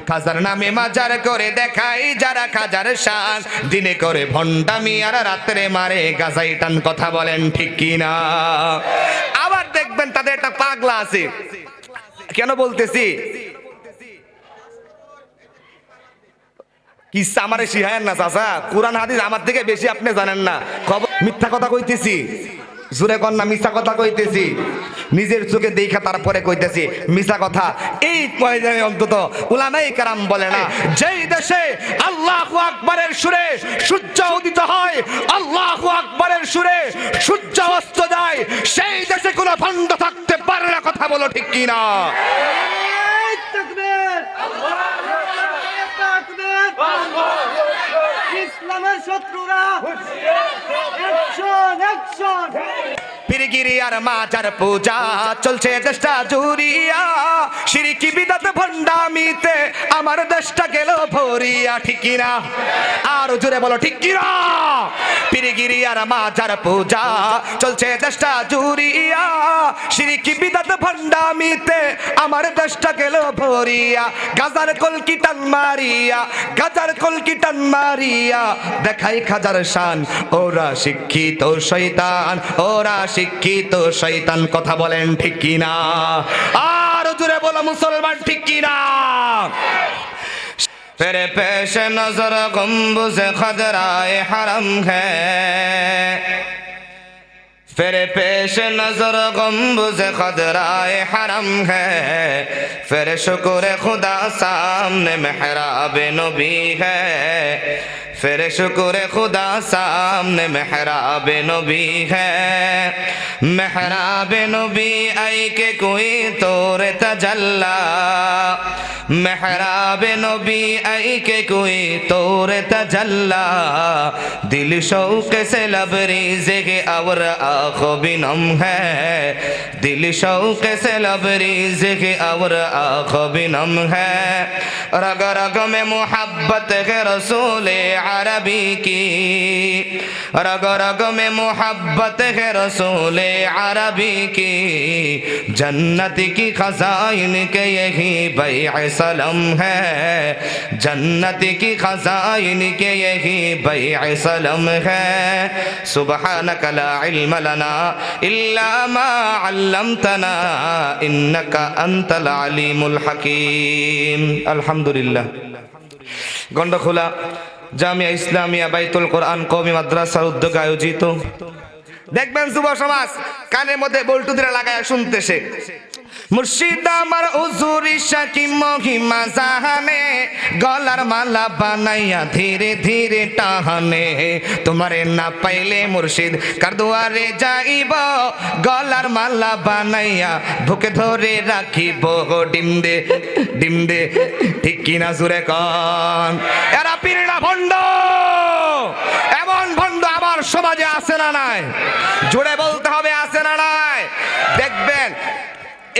খাজার নামে মাজার করে দেখাই যারা খাজার শান, দিনে করে ভণ্ডামি আর রাত্রে মারে গাজাই টান। কথা বলেন ঠিক কিনা? আবার দেখবেন তাদের একটা পাগলা আছে। কেন বলতেছি? কিসা আমারে শিখায়েন না চাচা, কোরআন হাদিস আমার থেকে বেশি আপনি জানেন না। খবর মিথ্যা কথা কইতেছি, জোরে কন না মিথ্যা কথা কইতেছি, নিজের চোখে দেখা তারপরে কইতেছি মিথ্যা কথা। এই ময়দানে অন্তত উলামায়ে কেরাম বলে না, যেই দেশে আল্লাহু আকবারের সুরে সূর্য উদিত হয়, আল্লাহু আকবারের সুরে সূর্য অস্ত যায়, সেই দেশে কোনো ভণ্ড থাকতে পারে না। কথা বলো ঠিক কিনা? ইসলামের শত্রুরা অ্যাকশন অ্যাকশন। পীরগিরি আর মাজার পূজা চলছে দেশটা জুড়িয়া, শিরকি বিদআত ভণ্ডামিতে আমার দেশটা গেল ভরিয়া। ঠিক কিনা? আর জোরে বলো ঠিক কিনা? পীরগিরি আর মাজার পূজা চলছে দেশটা জুড়িয়া, শিরকি বিদআত ভণ্ডামিতে আমার দেশটা গেল ভরিয়া। গাজার কলকি টান মারিয়া, গাজার কলকি টান মারিয়া দেখাই খাজার শান, ওরা শিক্ষিত শয়তান, ওরা শিক্ষিত শয়তান। কথা বলেন ঠিক কিনা? আর জোরে বলো মুসলমান ঠিক কিনা? तेरे पेश नजर गुंबुज़ खदराए हरम है, तेरे पेश नजर गुंबुज़ खदराए हरम है, फिर शुक्र खुदा सामने मेहराब नबी है, फिर शुक्र खुदा सामने मेहराब नबी है। मेहराब नबी आई के कोई तोरे तजल्ला, मेहराब नबी आई के कोई तोरे तजल्ला, दिल शौक से लबरेज़ के और आँखों भी नम है, दिल शौक से लबरेज़ के और आँखों भी नम है। रग रग में मोहब्बत के रसूल अरबी की, रग रग में मोहब्बत है रसूल अरबी की, जन्नत की खजाइन के यही बैअ सलम है, जन्नत की खजाइन के यही बैअ सलम है। सुबहानक ला इल्म लना इल्ला मा अल्लमतना इन्नका अंतल अलीमुल हकीम। अल्हम्दुलिल्लाह। गंडखोला জামিয়া ইসলামিয়া বাইতুল কোরআন কওমি মাদ্রাসার উদ্যোগে আয়োজিত। দেখবেন যুব সমাজ কানের মধ্যে বল্টু দিয়ে লাগায় শুনতেছে, মুর্শিদ আমার হুজুরি শাকি মহিমা জাহানে, গলার মালা বানাইয়া ধীরে ধীরে টাহানে, তোমারে না পাইলে মুর্শিদ কার দুয়ারে যাইব, গলার মালা বানাইয়া বুকে ধরে রাখিব, ডিম দে ডিম দে। ঠিক কিনা জুরে কন? এরা পীররা ভণ্ড, এমন ভণ্ড আমার সমাজে আছে না নাই? জোরে বলতে হবে আছে না নাই? দেখবেন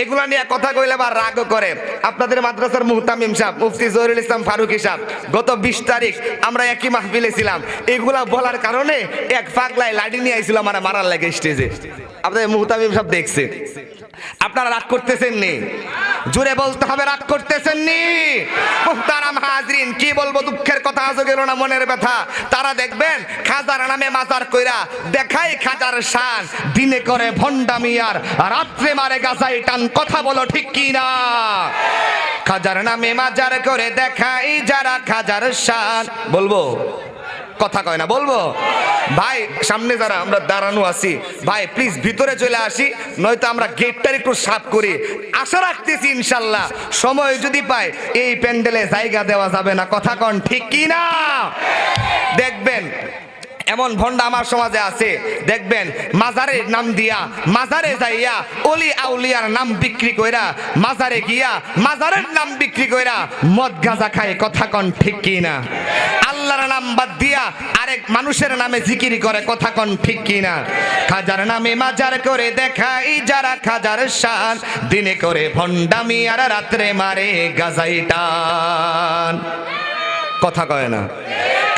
এগুলা নিয়ে কথা কইলে আবার রাগও করে। আপনাদের মাদ্রাসার মুহতামিম সাহেব মুফতি জহিরুল ইসলাম ফারুকী সাহেব গত 20 তারিখ আমরা একই মাহফিলে ছিলাম, এগুলা বলার কারণে এক পাগলাই লাঠি নিয়ে আইছিল আমার মারার লাগে স্টেজে। আপনাদের মুহতামিম সাহেব দেখছে। আপনারা রাগ করতেছেন নি? জোরে বলতে হবে রাগ করতেছেন নি? মুহতারাম হাজরিন, কি বলবো, দুঃখের কথা আজও গেল না, মনের ব্যথা। তারা দেখবেন খাজার নামে মাজার কইরা দেখাই খাজার শান, দিনে করে ভণ্ডামি আর রাত্রে মারে গাজাই টান। কথা বলো ঠিক কি না? খাজার নামে মাজার করে দেখাই যারা খাজার শান। বলবো? কথা কয় না, বলবো? ভাই সামনে যারা আমরা দাঁড়ানো আছি, ভাই প্লিজ ভিতরে চলে আসি, নয়তো আমরা গেটটার একটু সাফ করি। আশা রাখতেছি ইনশাল্লাহ সময় যদি পাই এই প্যান্ডেলে জায়গা দেওয়া যাবে না। কথা কন ঠিক কি না? দেখবেন এমন ভণ্ড আমার সমাজে আছে, দেখবেন মাজারের নাম দিয়া মাজারে যাইয়া অলি আউলিয়ার নাম বিক্রি কইরা, মাজারে গিয়া মাজারের নাম বিক্রি কইরা মদ গাঁজা খায়। কথা কন ঠিক কি না? আল্লাহর নাম বাদ দিয়া আরেক মানুষের নামে জিকির করে। কথা কন ঠিক কি না? খাজার নামে মাজার করে দেখাই যারা খাজার শান, দিনে করে ভণ্ডামি আর রাত্রে মারে গাজাই টান। কথা কয় না?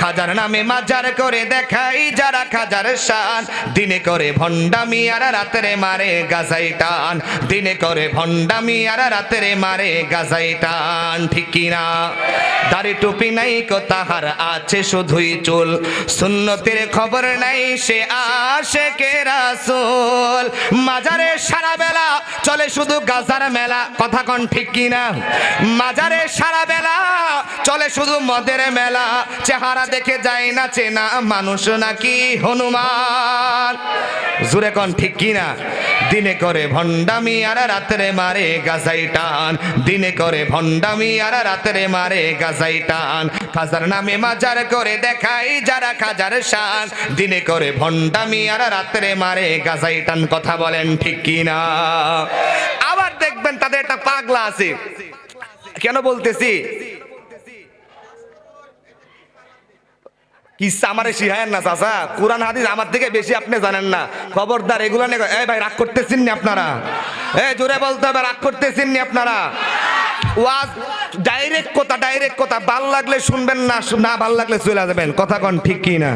খাজার নামে মাজার করে দেখাই যারা খাজার শান, দিনে করে ভণ্ডামি আর রাতে মারে গাজাই টান, দিনে করে ভণ্ডামি আর রাতে মারে গাজাই টান, ঠিক কি না? দাড়ি টুপি নাই কো তাহার আছে শুধুই চুল, সুন্নতের খবর নাই সে আশেকে রাসূল, মাজারে সারা বেলা চলে শুধু গাজার মেলা, কথা কোন ঠিক কি না? মাজারে সারা বেলা চলে শুধু মদের মেলা, চেহারা দেখে যায় না চেনা মানুষ নাকি হনুমান, জোরে কোন ঠিক কি না? দিনে করে ভণ্ডামি আর রাতে মারে গাজাই টান, দিনে করে ভণ্ডামি আর রাতে মারে গাজাই টান, খাজার নামে মাজার করে দেখাই যারা খাজার শান, দিনে করে ভণ্ডামি আর রাতে মারে গাজাই টান, কথা বলেন ঠিক কি না? আবার দেখবেন তাদের একটা পাগলা আছে, কেন বলতেছি কিসা আমারে শিখায়েন না চাচা, কোরআন হাদিস আমার থেকে বেশি আপনি জানেন না, খবরদার এগুলো নিয়ে। এই ভাই রাগ করতেছেন নি আপনারা? এই জোরে বলতে হবে, রাগ করতেছেন নি আপনারা? ওয়াজ ডাইরেক্ট কথা, ভাল লাগলে শুনবেন, না না ভাল লাগলে চলে যাবেন, কথা কোন ঠিক কি না?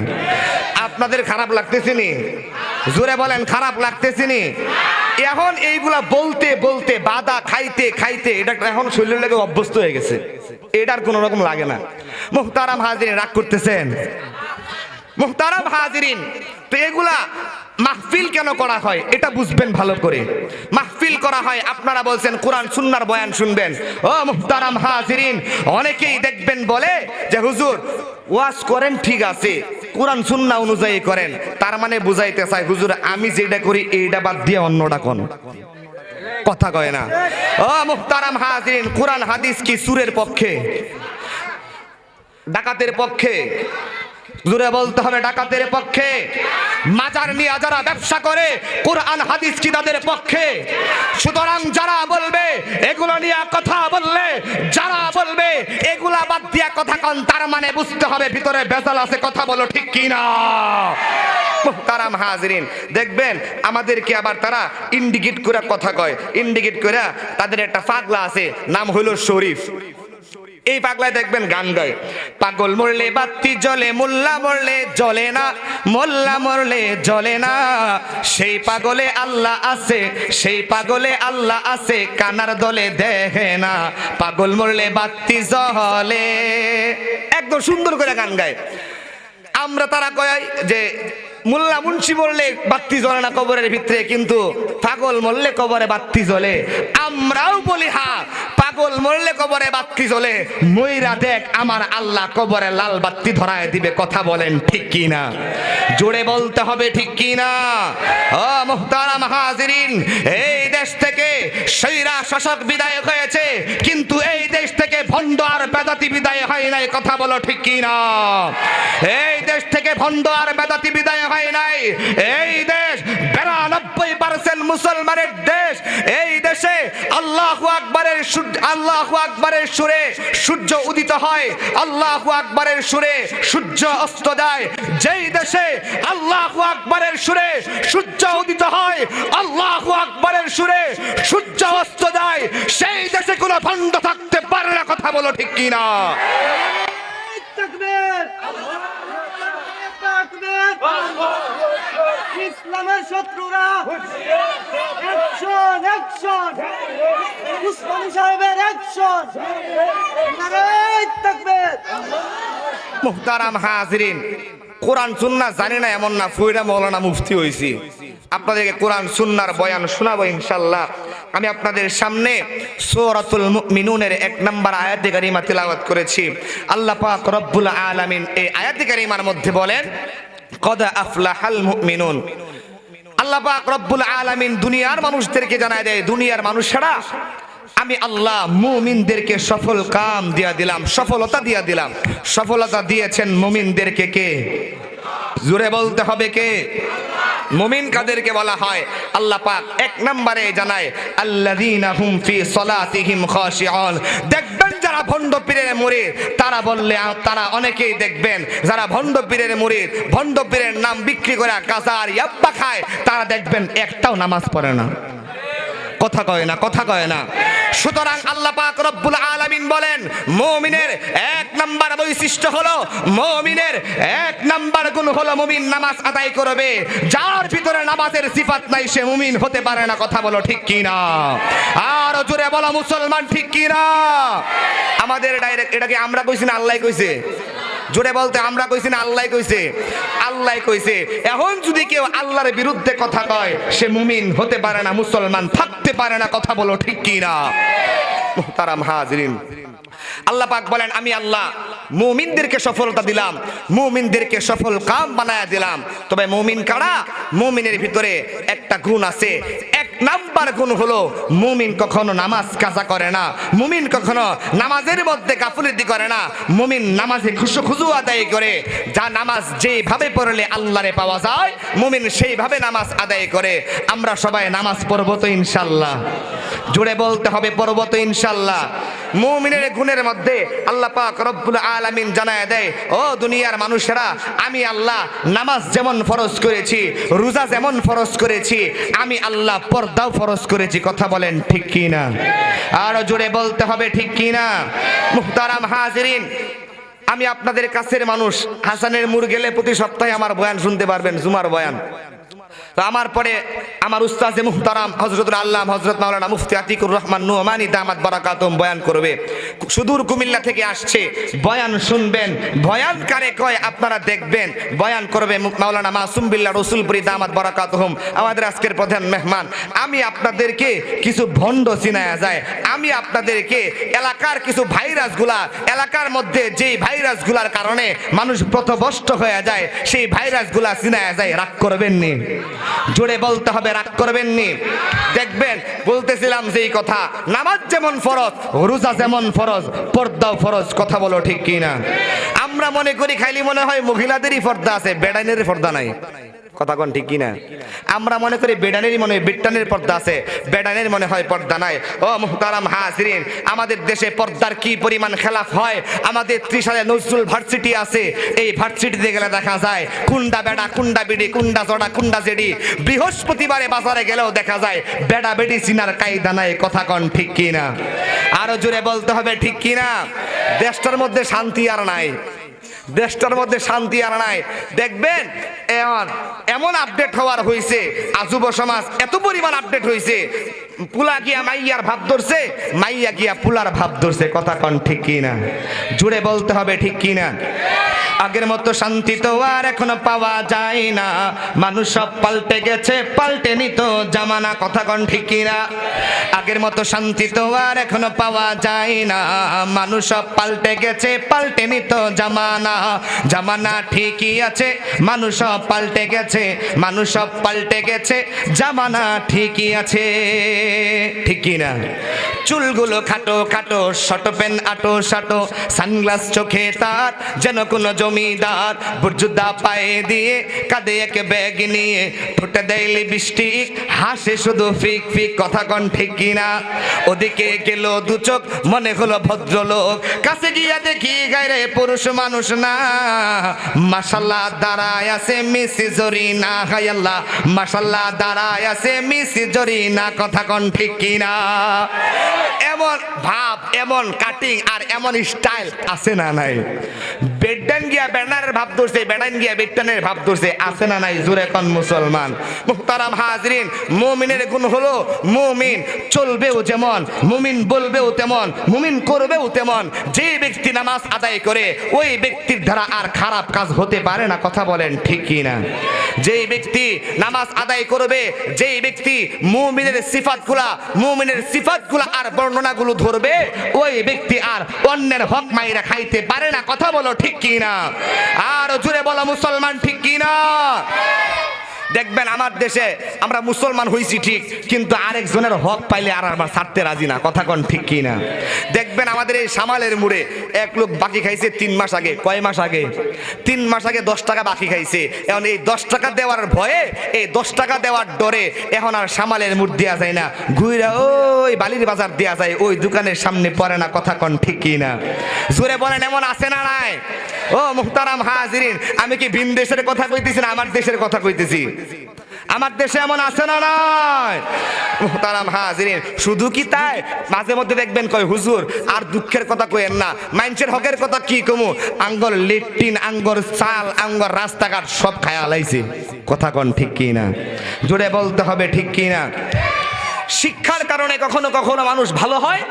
আপনাদের খারাপ লাগতেছে নি? জোরে বলেন, খারাপ লাগতেছে নি? এখন এইগুলা বলতে বলতে বাধা খাইতে খাইতে এটা এখন শরীরের লেগে অভ্যস্ত হয়ে গেছে, এটার কোনো রকম লাগে না। মুহতারাম হাজিরিন, রাগ করতেছেন? মুহতারাম হাজিরিন, তো এগুলা মাহফিল কেন করা হয় এটা বুঝবেন ভালো করে। মাহফিল করা হয়, আপনারা বলছেন কোরআন সুন্নাহর বয়ান শুনবেন। ও মুহতারাম হাজিরিন, অনেকেই দেখবেন বলে যে হুজুর ওয়াজ করেন ঠিক আছে, কোরআন সুন্নাহ অনুযায়ী করেন, তার মানে বুঝাইতে চাই হুজুর আমি যেটা করি এইটা বাদ দিয়ে অন্যটা কোন, কথা কয় না। ও মুহতারাম হাজিরিন, কোরআন হাদিস কি সুরের পক্ষে, ডাকাতের পক্ষে? জোরে বলতে হবে, ডাকাতের পক্ষে। মাজার নিয়ে যারা ব্যবসা করে কোরআন হাদিস কি তাদের পক্ষে? সুতরাং যারা বলবে এগুলো নিয়ে কথা বললে, যারা বলবে এগুলা বাদ দিয়া কথা কন, তার মানে বুঝতে হবে ভিতরে বেজাল আছে, কথা বলো ঠিক কি না? মুহতারাম হাজিরিন, দেখবেন আমাদেরকে আবার তারা ইন্ডিকেট করে কথা কয়, ইন্ডিকেট করে তাদের একটা পাগলা আছে, নাম হলো শরীফ। এই পাগলায় দেখবেন গান গায়, পাগল মরলে বাতি জ্বলে, মোল্লা মরলে জ্বলে না, মোল্লা মরলে জ্বলে না, সেই পাগলে আল্লাহ আছে, সেই পাগলে আল্লাহ আছে, কানার দলে দেখে না, পাগল মরলে বাতি জ্বলে, একদম সুন্দর করে গান গায়। আমরা তারা কয় যে মোল্লা মুন্সি মরলে বাতি জ্বলে না কবরের ভিতরে, কিন্তু পাগল মরলে কবরে বাতি জ্বলে। আমরাও বলি হ্যাঁ, পাগল মরলে কবরে বাতি জ্বলে, মইরা দেখ আমার আল্লাহ কবরে লাল বাতি ধরায় দিবে, কথা বলেন ঠিক কি না? জোরে বলতে হবে ঠিক কি না? ও মুহতারাম হাজিরিন, এই দেশ থেকে স্বৈরা শাসক বিদায় হয়েছে, কিন্তু এই দেশ থেকে ভণ্ড আর বেদাতি বিদায় হয় নাই, কথা বলো ঠিক কি না? এই দেশ থেকে ভণ্ড আর বেদাতি বিদায় হয় নাই। এই দেশ 92% মুসলমানের দেশ। এই দেশে আল্লাহু আকবারের সুরে সূর্য উদিত হয়, আল্লাহু আকবারের সুরে সূর্য অস্ত যায়। যেই দেশে আল্লাহু আকবারের সুরে সূর্য উদিত হয়, আল্লাহু আকবারের সুরে সূর্য অস্ত যায়, সেই দেশে কোনো ভণ্ড থাকতে পারে না, কথা বলো ঠিক কি না? ইসলামের শত্রুরা অ্যাকশন, অ্যাকশন, উসমানী সাহেবের অ্যাকশন, নারায়ে তাকবীর। মুহতারাম হাজিরিন, কোরআন সুন্নাহ জানি না এমন না, ফুইরা মৌলানা মুফতি হইছি, আপনাদেরকে কোরআন সুন্নাহর বয়ান শোনাবো ইনশাআল্লাহ। আমি আপনাদের সামনে সূরাতুল মুমিনুনের 1 নম্বর আয়াতে কারিমা তিলাওয়াত করেছি। আল্লাহ পাক রব্বুল আলামিন এই আয়াতে কারিমার মধ্যে বলেন কদ আফলাহাল মুমিনুন। আল্লাহ পাক রব্বুল আলামিন দুনিয়ার মানুষদেরকে জানায় দেয়, দুনিয়ার মানুষেরা আমি আল্লাহ মুমিনদেরকে সফল কাম দিয়া দিলাম, সফলতা দিয়া দিলাম। সফলতা দিয়েছেন মুমিনদেরকে কে? জোরে বলতে হবে কে? মুমিন কাদেরকে বলা হয়? আল্লাহ পাক 1 নম্বরে জানায় আল্লাযীনা হুম ফি সালাতিহিম খাশিউন। দেখবেন যারা ভণ্ড পীরের মুরিদ, তারা বললে তারা অনেকেই দেখবেন যারা ভণ্ড পীরের মুরিদ, ভণ্ড পীরের নাম বিক্রি করে গাঁজা আর ইয়াব্বা খায়, তারা দেখবেন একটাও নামাজ পড়ে না। কথা কয় না, কথা কয় না। সুতরাং আল্লাহ পাক রব্বুল আলামিন বলেন মুমিনের এক নাম্বার বৈশিষ্ট্য হলো, মুমিনের এক নাম্বার গুণ হলো মুমিন নামাজ আদায় করবে। যার ভিতরে নামাজের সিফাত নাই সে মুমিন হতে পারে না। কথা বলো ঠিক কি না? আর জোরে বলো মুসলমান ঠিক কি না? আমাদের ডাইরেক্ট এটাকে আমরা কইছি না আল্লাহ কইছে? জোরে বলতে আমরা কইছি না আল্লাহ কইছে? আল্লাহ কইছে। এখন যদি কেউ আল্লাহর বিরুদ্ধে কথা কয় সে মুমিন হতে পারে না, মুসলমান থাকতে পারে না। কথা বলো ঠিক কি না? মুহতারাম হাজিরিন, আল্লাহ পাক বলেন আমি আল্লাহ মুমিনদেরকে সফলতা দিলাম, মুমিনদেরকে সফল কাম বানায়া দিলাম। তবে মুমিন কারা? মুমিনের ভিতরে একটা গুণ আছে। এক নাম্বার গুণ হলো মুমিন কখনো নামাজ কাজা করে না, মুমিন কখনো নামাজের মধ্যে গাফিলতি করে না, মুমিন নামাজে খুশু আদায় করে। যা নামাজ যেভাবে পড়লে আল্লাহরে পাওয়া যায় মুমিন সেইভাবে নামাজ আদায় করে। আমরা সবাই নামাজ পড়ব তো ইনশাআল্লাহ? জুড়ে বলতে হবে পড়ব তো ইনশাআল্লাহ। মুমিনের গুণের মধ্যে আল্লাহ পাক রব্বুল আলামিন জানায় দেয়, ও দুনিয়ার মানুষেরা, আমি আল্লাহ নামাজ যেমন ফরজ করেছি, রোজা যেমন ফরজ করেছি, আমি আল্লাহ পর্দাও ফরজ করেছি। কথা বলেন ঠিক কি না? আর জোরে বলতে হবে ঠিক কি না? মুহতারাম হাজিরিন, আমি আপনাদের কাছের মানুষ। হাসানের মুর গেলে প্রতি সপ্তাহে আমার বয়ান শুনতে পারবেন, জুমার বয়ান। তো আমার পরে আমার উস্তাদে মুহতারাম হযরতুল আল্লাহ হযরত মাওলানা মুফতি আতিকুর রহমান নুমানী দামাত বারাকাতুহুম বয়ান করবে। সুদূর কুমিল্লা থেকে আসছে, বয়ান শুনবেন। বয়ান কারে কয় আপনারা দেখবেন। বয়ান করবে মাওলানা মাসুম বিল্লাহ রসুলপুরি দামাত বারাকাতুহুম, আমাদের আজকের প্রধান মেহমান। আমি আপনাদেরকে কিছু ভণ্ড চিনায়া যায়, আমি আপনাদেরকে এলাকার কিছু ভাইরাসগুলা, এলাকার মধ্যে যেই ভাইরাসগুলার কারণে মানুষ পথভ্রষ্ট হয়ে যায় সেই ভাইরাসগুলা চিনায়া যায়। রাগ করবেন নি? জোরে বলতে হবে, রাগ করবেন নি? দেখবেন বলতেছিলাম যেই কথা, নামাজ যেমন ফরজ, রোজা যেমন ফরজ, পর্দাও ফরজ। কথা বলো ঠিক কি না? আমরা মনে করি খালি মনে হয় মহিলাদেরই পর্দা আছে, বেড়াইনের পর্দা নাই। কথা কোন ঠিক কি না? আমরা মনে করি বেডানেরই মনে হয়, বিট্টানের পর্দা আছে, বেডানের মনে হয় পর্দা নাই। ও মুহতারাম হাজিরিন, আমাদের দেশে পর্দার কি পরিমাণ খেলাফ হয়। আমাদের ত্রিশালে নজরুল ভার্সিটি আছে, এই ভার্সিটিতে গেলে দেখা যায় কুন্ডা বেডা, কুন্ডা বিডি, কুন্ডা জড়া, কুন্ডা জেডি। বৃহস্পতিবারে বাজারে গেলেও দেখা যায় বেডা বেডি চিনার কায়দা নাই। কথা কোন ঠিক কি না? আরো জোরে বলতে হবে ঠিক কি না? দেশটার মধ্যে শান্তি আর নাই, দেশটার মধ্যে শান্তি আর নাই। দেখবেন এমন আপডেট হওয়ার হয়েছে, যুব সমাজ এত পরিমাণ আপডেট হয়েছে, পুলা গিয়া মাইয়ার ভাব ধরছে, মাইয়া গিয়া পুলার ভাব ধরছে। কথা কন ঠিক কি না? জুড়ে বলতে হবে ঠিক কি না? আগের মতো শান্তি তো আর এখনো পাওয়া যায় না, মানুষ সব পাল্টে গেছে, পাল্টে নিত জামানা। কথা কন ঠিক কি না? আগের মতো শান্তি তো আর এখনো পাওয়া যায় না, মানুষ সব পাল্টে গেছে, পাল্টে নিত জামানা। জামানা ঠিকই আছে, মানুষ সব পাল্টে গেছে, মানুষ সব পাল্টে গেছে, জামানা ঠিকই আছে। ঠিক কি না? চুলগুলো খাটো খাটো, শর্ট প্যান্ট আটো সাটো, সানগ্লাস চোখে তার যেন কোনো জমিদার, বুর্জুদা পায়ে দিয়ে কাঁধে এক ব্যাগ নিয়ে, ঠোঁটে দেয় লিপস্টিক, হাসে শুধু ফিক ফিক। কথা কন ঠিক কি না? ওদিকে গেল দু চোখ, মনে হলো ভদ্রলোক, কাছে গিয়া দেখি গায়রে পুরুষ মানুষ না। মাশাআল্লাহ দাঁড়ায় আছে মিসি জরিনা, হায় আল্লাহ মাশাআল্লাহ দাঁড়ায় আছে মিসি জরিনা। কথা কন ঠিক কি না? এমন ভাব, এমন কাটিং আর এমন স্টাইল আছে না নাই? বেডান গিয়া বেড়ানের ভাব ধরছে, বেড়ান গিয়া বেডানের ভাব ধরছে, আছে না নাই? জোরে কোন মুসলমান। মুহতারাম হাজিরিন, মুমিনের গুণ হলো মুমিন চলবেও যেমন, মুমিন বলবেও তেমন, মুমিন করবেও তেমন। যে ব্যক্তি নামাজ আদায় করে ওই ব্যক্তির দ্বারা আর খারাপ কাজ হতে পারে না। কথা বলেন ঠিক কি না? যেই ব্যক্তি নামাজ আদায় করবে, যেই ব্যক্তি মুমিনের সিফাতগুলা, মুমিনের সিফাতগুলা আর বর্ণনাগুলো ধরবে, ওই ব্যক্তি আর অন্যের হক মাইরা খাইতে পারে না। কথা বলো ঠিক কি না? আর জোরে বলো মুসলমান ঠিক কি না? দেখবেন আমার দেশে আমরা মুসলমান হইছি ঠিক, কিন্তু আরেকজনের হক পাইলে আর আমার ছাড়তে রাজি না। কথা কন ঠিক কি না? দেখবেন আমাদের এই সামালের মুড়ে এক লোক বাকি খাইছে 3 মাস আগে। কয় মাস আগে? 3 মাস আগে 10 টাকা বাকি খাইছে। এখন এই 10 টাকা দেওয়ার ভয়ে, এই 10 টাকা দেওয়ার ডরে এখন আর সামালের মুড় দেওয়া যায় না, ঘুরে ওই বালির বাজার দেওয়া যায়, ওই দোকানের সামনে পড়ে না। কথা কন ঠিক কি না? জোরে বলেন এমন আছে না নাই? ও মুহতারাম হাজিরিন, আমি কি ভিন দেশের কথা কইতেছি না আমার দেশের কথা কইতেছি? আমার দেশে এমন আছে না নয়? মুহতারাম হাজিরিন, শুধু কি তাই? মাঝে মধ্যে দেখবেন কয় হুজুর আর দুঃখের কথা কইেন না, মানুষের হকের কথা কি কমু, আঙ্গর লেট্রিন, আঙ্গর চাল, আঙ্গর রাস্তাঘাট সব খায়া লাইছে। কথা কোন ঠিক কি না? জোরে বলতে হবে ঠিক কি না? শিক্ষার কারণে কখনো কখনো মানুষ ভালো হয়,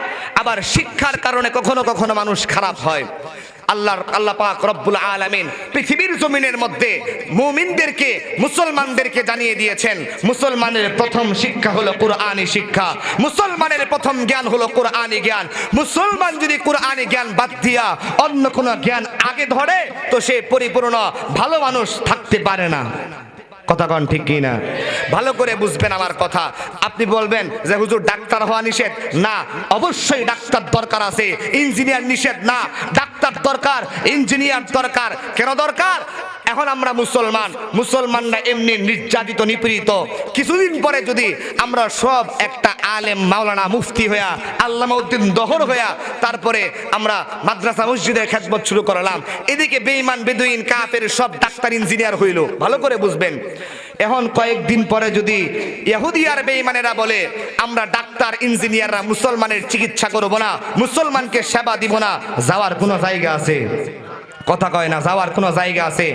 আবার শিক্ষার কারণে কখনো কখনো মানুষ খারাপ হয়। আল্লাহ পাক রব্বুল আলামিন পৃথিবীর জমিনের মধ্যে মুমিনদেরকে, মুসলমানদেরকে জানিয়ে দিয়েছেন মুসলমানের প্রথম শিক্ষা হলো কুরআনী শিক্ষা, মুসলমানের প্রথম জ্ঞান হলো কুরআনী জ্ঞান। মুসলমান যদি কুরআনী জ্ঞান বাদ দিয়া অন্য কোনো জ্ঞান আগে ধরে তো সে পরিপূর্ণ ভালো মানুষ থাকতে পারে না। কথা কন ঠিক কি না? ভালো করে বুঝবেন আমার কথা। আপনি বলবেন যে হুজুর ডাক্তার হওয়া নিষেধ, না, অবশ্যই ডাক্তার দরকার আছে, ইঞ্জিনিয়ার নিষেধ না, ডাক্তার দরকার, ইঞ্জিনিয়ার দরকার। কেন দরকার? এখন আমরা মুসলমানরা এমনি নির্যাতিত, নিপীড়িত। কিছুদিন পরে যদি আমরা সব একটা আলেম, মাওলানা, মুফতি হইয়া, আল্লামা উদ্দিন দহর হইয়া তারপরে আমরা মাদ্রাসা মসজিদের খেদমত শুরু করলাম, এদিকে বেঈমান, বেদুইন, কাফের সব ডাক্তার, ইঞ্জিনিয়ার হইল। ভালো করে বুঝবেন। এখন কয়েকদিন পরে যদি ইহুদি আর বেঈমানেরা বলে আমরা ডাক্তার, ইঞ্জিনিয়াররা মুসলমানের চিকিৎসা করব না, মুসলমানকে সেবা দিব না, যাওয়ার কোনো জায়গা আছে? কথা কয় না, যাওয়ার কোনো জায়গা আছে?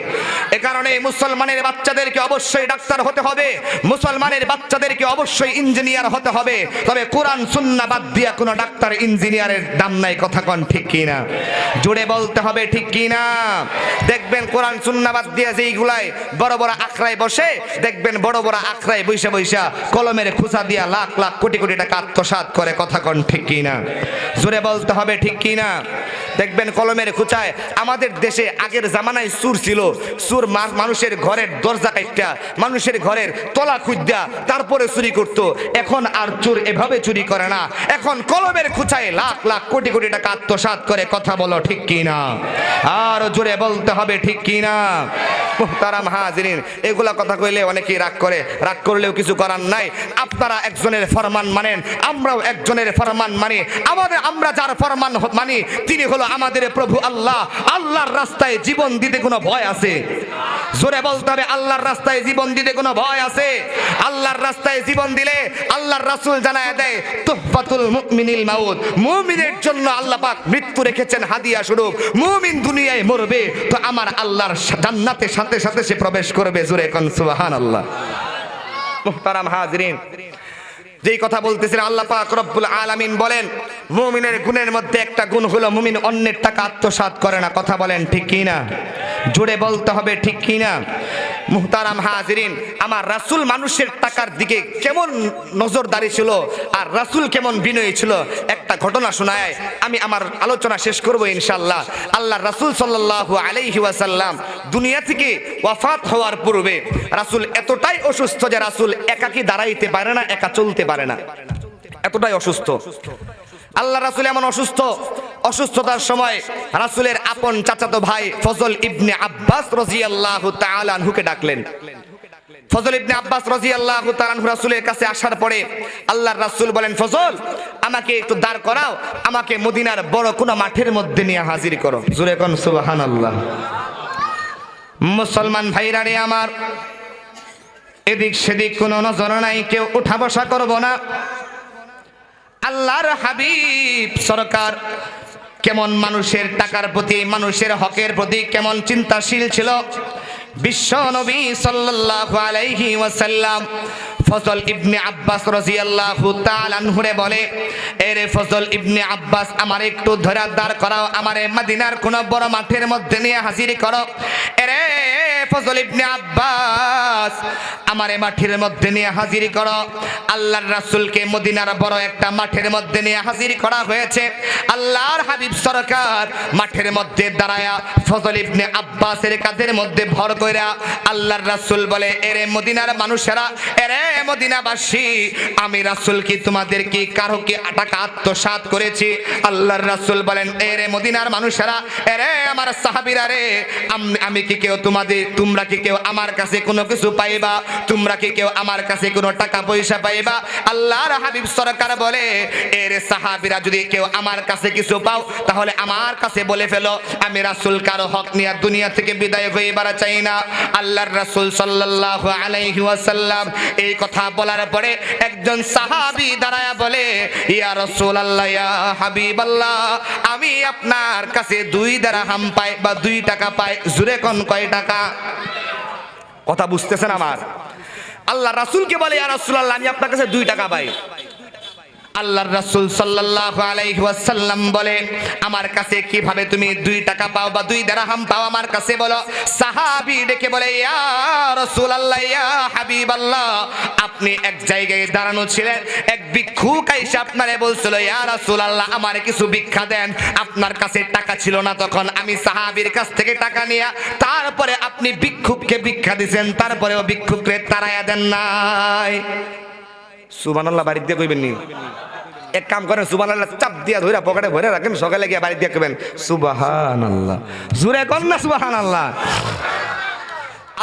এ কারণে মুসলমানের বাচ্চাদেরকে অবশ্যই ডাক্তার হতে হবে, মুসলমানের বাচ্চাদেরকে অবশ্যই ইঞ্জিনিয়ার হতে হবে। তবে কোরআন সুন্নাহ বাদ দিয়া কোনো ডাক্তার, ইঞ্জিনিয়ারের দাম নাই। কথা কন ঠিক কি না? জোরে বলতে হবে ঠিক কি না? দেখবেন কোরআন সুন্নাহ বাদ দিয়া যেইগুলাই বড় বড় আখড়ায় বসে, দেখবেন বড় বড় আখড়ায় বৈশা বৈশা কলমের খুঁচা দিয়া লাখ লাখ কোটি কোটি টাকা আত্মসাৎ করে। কথা কন ঠিক কি না? জোরে বলতে হবে ঠিক কি না? দেখবেন কলমের খুঁচায়, আমাদের দেশে আগের জামানায় চুর ছিল, চুর মানুষের ঘরের দরজা কাইটা, মানুষের ঘরের তলা খুঁজা তারপরে চুরি করত। এখন আর চোর এভাবে চুরি করে না, এখন কলমের খুঁচায় লাখ লাখ কোটি কোটি টাকা আত্মসাৎ করে। কথা বলো ঠিক কি না? আর জোরে বলতে হবে ঠিক কি না? মুহতারাম হাজিরিন, এগুলা কথা কইলে অনেকেই রাগ করে, রাগ করলেও কিছু করার নাই। আপনারা একজনের ফরমান মানেন, আমরাও একজনের ফরমান মানি। আমরা যার ফরমান মানি তিনি হলো আমাদের প্রভু আল্লাহ। আল্লাহর রাস্তায় জীবন দিতে কোনো ভয় আছে? জোরে বলতে হবে, আল্লাহর রাস্তায় জীবন দিতে কোনো ভয় আছে? আল্লাহর রাস্তায় জীবন দিলে আল্লাহর রাসূল জানায় দেয় তুহফাতুল মুমিনিল মাউত, মুমিনের জন্য আল্লাহ পাক মৃত্যু রেখেছেন হাদিয়া স্বরূপ। মুমিন দুনিয়ায় মরবে তো আমার আল্লাহর জান্নাতের সাথে সাথে সে প্রবেশ করবে। জোরে কোন সুবহানাল্লাহ। মুহতারাম হাজিরিন, যেই কথা বলতেছিলেন, আল্লাহ পাক রব্বুল আলামিন বলেন মুমিনের গুণের মধ্যে একটা গুণ হলো মুমিন অন্যের টাকা আত্মসাৎ করে না। কথা বলেন ঠিক কি না? জোরে বলতে হবে ঠিক কি না? মুহতারাম হাজিরিন, আমার রাসূল মানুষের টাকার দিকে কেমন নজরদারি ছিল আর রাসূল কেমন বিনয়ী ছিল, একটা ঘটনা শোনায় আমি আমার আলোচনা শেষ করব ইনশাআল্লাহ। আল্লাহর রাসূল সাল্লাল্লাহু আলাইহি ওয়াসাল্লাম দুনিয়া থেকে ওয়াফাত হওয়ার পূর্বে রাসূল এতটাই অসুস্থ যে রাসূল একাকী দাঁড়াইতে পারে না, একা চলতে পারে না, এতটাই অসুস্থ। আল্লাহ রাসূল এমন অসুস্থ, অসুস্থতার সময় রাসূলের আপন চাচাতো ভাই ফজল ইবনে আব্বাস রাদিয়াল্লাহু তাআলা আনহুকে ডাকলেন। ফজল ইবনে আব্বাস রাদিয়াল্লাহু তাআলা আনহু রাসূলের কাছে আসার পরে আল্লাহর রাসূল বলেন, ফজল আমাকে একটু দাঁড় করাও, আমাকে মদিনার বড় কোনো মাঠের মধ্যে নিয়ে হাজির করো। জোরে কোন সুবহানাল্লাহ। মুসলমান ভাইরা রে আমার, এদিক সেদিক কোনো নজর নাই, কেউ উঠা বসা করব না। আল্লাহর হাবিব সরকার কেমন মানুষের টাকার প্রতি, মানুষের হকের প্রতি কেমন চিন্তাশীল ছিল। বিশ্ব নবী সাল্লাল্লাহু আলাইহি ওয়াসাল্লাম ফজল ইবনে আব্বাস রাদিয়াল্লাহু তাআলা আনহুরে বলে, এরে ফজল ইবনে আব্বাস আমার একটু ধরে দাঁড় করাও, আমারে মদিনার কোন বড় মাঠের মধ্যে নিয়ে হাজির করো। এরে ফজল ইবনে আব্বাস আমারে মাঠের মধ্যে নিয়ে হাজির করো। আল্লাহর রাসূলকে মদিনার বড় একটা মাঠের মধ্যে নিয়ে হাজির করা হয়েছে। আল্লাহর হাবিব সরকার মাঠের মধ্যে দাঁড়ায়া ফজল ইবনে আব্বাসের কাঁধের মধ্যে ভর কইরা আল্লাহর রাসূল বলে, এরে মদিনার মানুষেরা, এরে মদিনাবাসী, আমি রাসূল কি তোমাদের কি কারো কি টাকা আত্মসাৎ করেছি? আল্লাহর রাসূল বলেন, এরে মদিনার মানুষেরা, এরে আমার সাহাবীরা রে, আমি কি কেউ তোমরা কি কেউ আমার কাছে কোনো কিছু পাইবা? তোমরা কি কেউ আমার কাছে কোনো টাকা পয়সা পাইবা? আল্লাহর হাবিব সরকার বলে, এর সাহাবীরা যদি কেউ আমার কাছে কিছু পাও তাহলে আমার কাছে বলে ফেলো, আমি রাসূল কারো হক নিয়ে দুনিয়া থেকে বিদায় হইবার চাই না। আল্লাহর রাসূল সাল্লাল্লাহু আলাইহি ওয়াসাল্লাম এই কথা বলার পরে একজন সাহাবী দাঁড়ায়া বলে, ইয়া রাসূলুল্লাহ, ইয়া হাবিবাল্লাহ, আমি আপনার কাছে 2 দিরহাম পাই বা 2 টাকা পাই। জোরে কোন কয় টাকা? কথা বুঝতেছেন আমার? আল্লাহ রাসূলকে বলে, ইয়া রাসূলুল্লাহ, আমি আপনার কাছে 2 টাকা পাই। আল্লাহর রাসূল সাল্লাল্লাহু আলাইহি ওয়াসাল্লাম বলে, আমার কাছে কিভাবে তুমি 2 টাকা পাও বা 2 দিরহাম পাও আমার কাছে বলো। সাহাবী ডেকে বলে, ইয়া রাসূলুল্লাহ, ইয়া হাবিবাল্লাহ, আপনি এক জায়গায় দাঁড়ানো ছিলেন, এক ভিক্ষুক আইসা আপনারে বলছিল, ইয়া রাসূলুল্লাহ, আমারে কিছু ভিক্ষা দেন। আপনার কাছে টাকা ছিল না, তখন আমি সাহাবীর কাছ থেকে টাকা নিয়ে তারপরে আপনি ভিক্ষুককে ভিক্ষা দিবেন, তারপরেও ভিক্ষুককে তাড়ায়া দেন নাই। সুবহানাল্লাহ বাড়ি দিয়ে কইবেন নি? এক কাম করেন, সুবহানাল্লাহ চাপ দিয়া ধইরা পকেটে ভরে রাখেন, সকালে গিয়ে বাড়ি দিয়ে কইবেন সুবহানাল্লাহ। জোরে কোন না সুবহানাল্লাহ।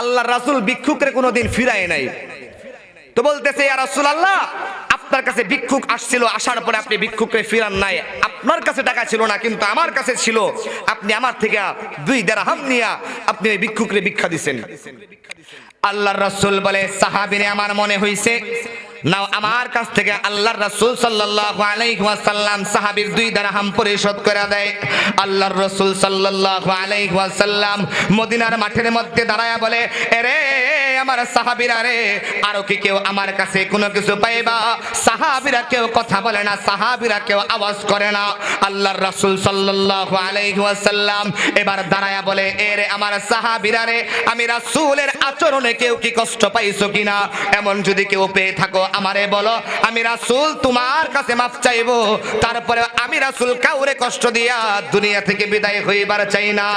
আল্লাহর রাসূল ভিক্ষুকের কোনোদিন ফিরায় নাই। তো বলতেছে, ইয়া রাসূলুল্লাহ, আপনার কাছে ভিক্ষুক আসছিল, আসার পরে আপনি ভিক্ষুককে ফিরান নাই। আপনার কাছে টাকা ছিল না, কিন্তু আমার কাছে ছিল। আপনি আমার থেকে 2 দিরহাম নিয়া আপনি ওই ভিক্ষুককে ভিক্ষা দিবেন। আল্লাহর রাসূল বলে, সাহাবীরে আমার মনে হইছে, নাও আমার কাছ থেকে আল্লাহর রাসূল সাল্লাল্লাহু আলাইহি ওয়াসাল্লাম সাহাবীর 2 দিরহাম পরিশোধ করে দেয়। আল্লাহর রাসূল সাল্লাল্লাহু আলাইহি ওয়াসাল্লাম মদিনার মাঠের মধ্যে দাঁড়ায়া বলে, এরে আমার সাহাবীরা রে, আরো কি কেউ আমার কাছে কোনো কিছু পাইবা? সাহাবীরা কেউ কথা বলে না, সাহাবীরা কেউ আওয়াজ করে না। আল্লাহর রাসূল সাল্লাল্লাহু আলাইহি ওয়াসাল্লাম এবার দাঁড়ায়া বলে, এরে আমার সাহাবীরা রে, আমি রাসূলের আচরণে কেউ কি কষ্ট পাইছো কিনা? এমন যদি কেউ পেয়ে থাকো আমারে বলো, আমি রাসূল তোমার কাছে মাফ চাইবো। তারপরে আমি রাসূল কাউরে কষ্ট দিয়া দুনিয়া থেকে বিদায় হইবার চাই না।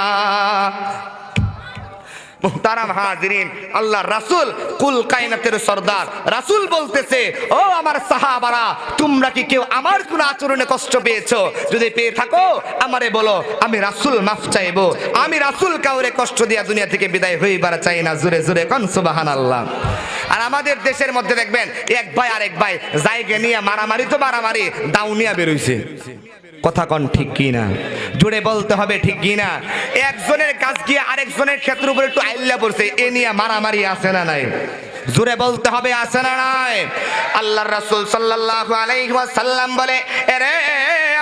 মুহতারাম হাজিরিন, আল্লাহ রাসূল কুল কায়নাতের সরদার, রাসূল বলতেছে, ও আমার সাহাবারা, তোমরা কি কেউ আমার কোন আচরণে কষ্ট পেয়েছো? যদি পেয়ে থাকো আমারে বলো, আমি রাসূল মাফ চাইবো। আমি রাসূল কাউরে কষ্ট দিয়া দুনিয়া থেকে বিদায় হইবার চাই না। জোরে জোরে কোন সুবহানাল্লাহ। আর আমাদের দেশের মধ্যে দেখবেন, এক ভাই আরেক ভাই জায়গা নিয়ে মারামারি, তো মারামারি দাউনিয়া বের হইছে। কথা কোন ঠিক কি না? জোরে বলতে হবে ঠিক কি না? একজনের কাজ গিয়ে আরেকজনের ক্ষেত্রের উপর একটু আইল্লা পড়ছে, এ নিয়ে মারামারি আছে না নাই? জোরে বলতে হবে আছে না নাই? আল্লাহর রাসূল সাল্লাল্লাহু আলাইহি ওয়াসাল্লাম বলে, এরে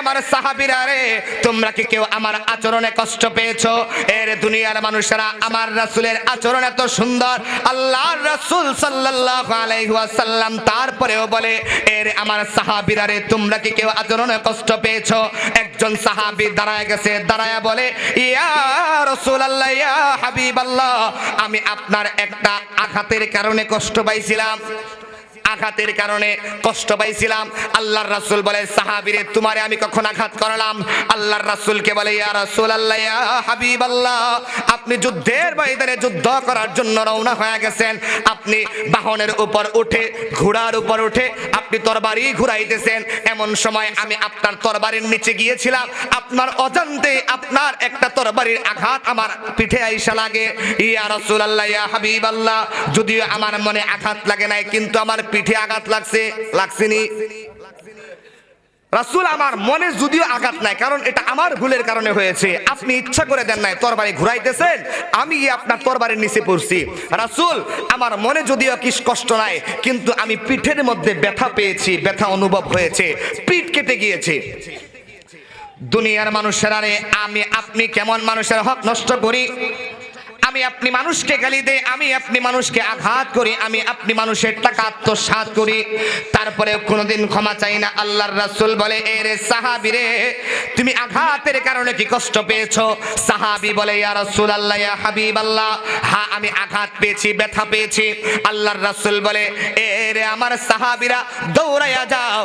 আমার সাহাবীরা রে, তোমরা কি কেউ আমার আচরণে কষ্ট পেয়েছো? এর দুনিয়ার মানুষেরা আমার রাসূলের আচরণ এত সুন্দর। আল্লাহর রাসূল সাল্লাল্লাহু আলাইহি ওয়াসাল্লাম তারপরেও বলে, এর আমার সাহাবীরা রে, তোমরা কি কেউ আচরণে কষ্ট পেয়েছো? একজন সাহাবী দাঁড়ায় গেছে, দাঁড়ায়া বলে, ইয়া রাসূলুল্লাহ, ইয়া হাবিবাল্লাহ, আমি আপনার একটা আঘাতের কারণে কষ্ট পাইছিলাম, আঘাতের কারণে কষ্ট পাইছিলাম। আল্লাহর রাসূল বলে, সাহাবীরে, তোমারে আমি কখন আঘাত করলাম? আল্লাহর রাসূলকে বলে, ইয়া রাসূলুল্লাহ, ইয়া হাবিবাল্লাহ, আপনি যুদ্ধের ময়দানে যুদ্ধ করার জন্য রওনা হয়ে গেছেন। আপনি বাহনের উপর উঠে, ঘোড়ার উপর উঠে আপনি তরবারি ঘুরাইতেছেন। এমন সময় আমি আপনার তরবারির নিচে গিয়েছিলাম, আপনার অজান্তে আপনার একটা তরবারির আঘাত আমার পিঠে আইসা লাগে। ইয়া রাসূলুল্লাহ, ইয়া হাবিবাল্লাহ, যদিও আমার মনে আঘাত লাগে নাই, কিন্তু আমার পিঠে আঘাত লাগছে, লাগছেনি? রাসূল, আমার মনে যদিও আঘাত নাই, কারণ এটা আমার ভুলের কারণে হয়েছে, আপনি ইচ্ছা করে দেন নাই, তরবারি ঘুরাইতেছেন, আমি আপনার তরবারির নিচে পড়ছি। রাসূল, আমার মনে যদিও কি কষ্ট নাই, কিন্তু আমি পিঠের মধ্যে ব্যথা পেয়েছি, ব্যথা অনুভব হয়েছে, পিঠ কেটে গিয়েছে। দুনিয়ার মানুষেরা রে, আমি আপনি কেমন মানুষের হক নষ্ট করি, আমি আপনি মানুষকে গালি দেই, আমি আপনি মানুষকে আঘাত করি, আমি আপনি মানুষের টাকা আত্মসাৎ করি, তারপরে কোনোদিন ক্ষমা চাই না। আল্লাহর রাসূল বলে, এ রে সাহাবী রে, তুমি আঘাতের কারণে কি কষ্ট পেয়েছো? সাহাবী বলে, ইয়া রাসূলুল্লাহ, ইয়া হাবিবাল্লাহ, হ্যাঁ আমি আঘাত পেয়েছি, ব্যথা পেয়েছি। আল্লাহর রাসূল বলে, এ রে আমার সাহাবীরা, দৌড়াইয়া যাও,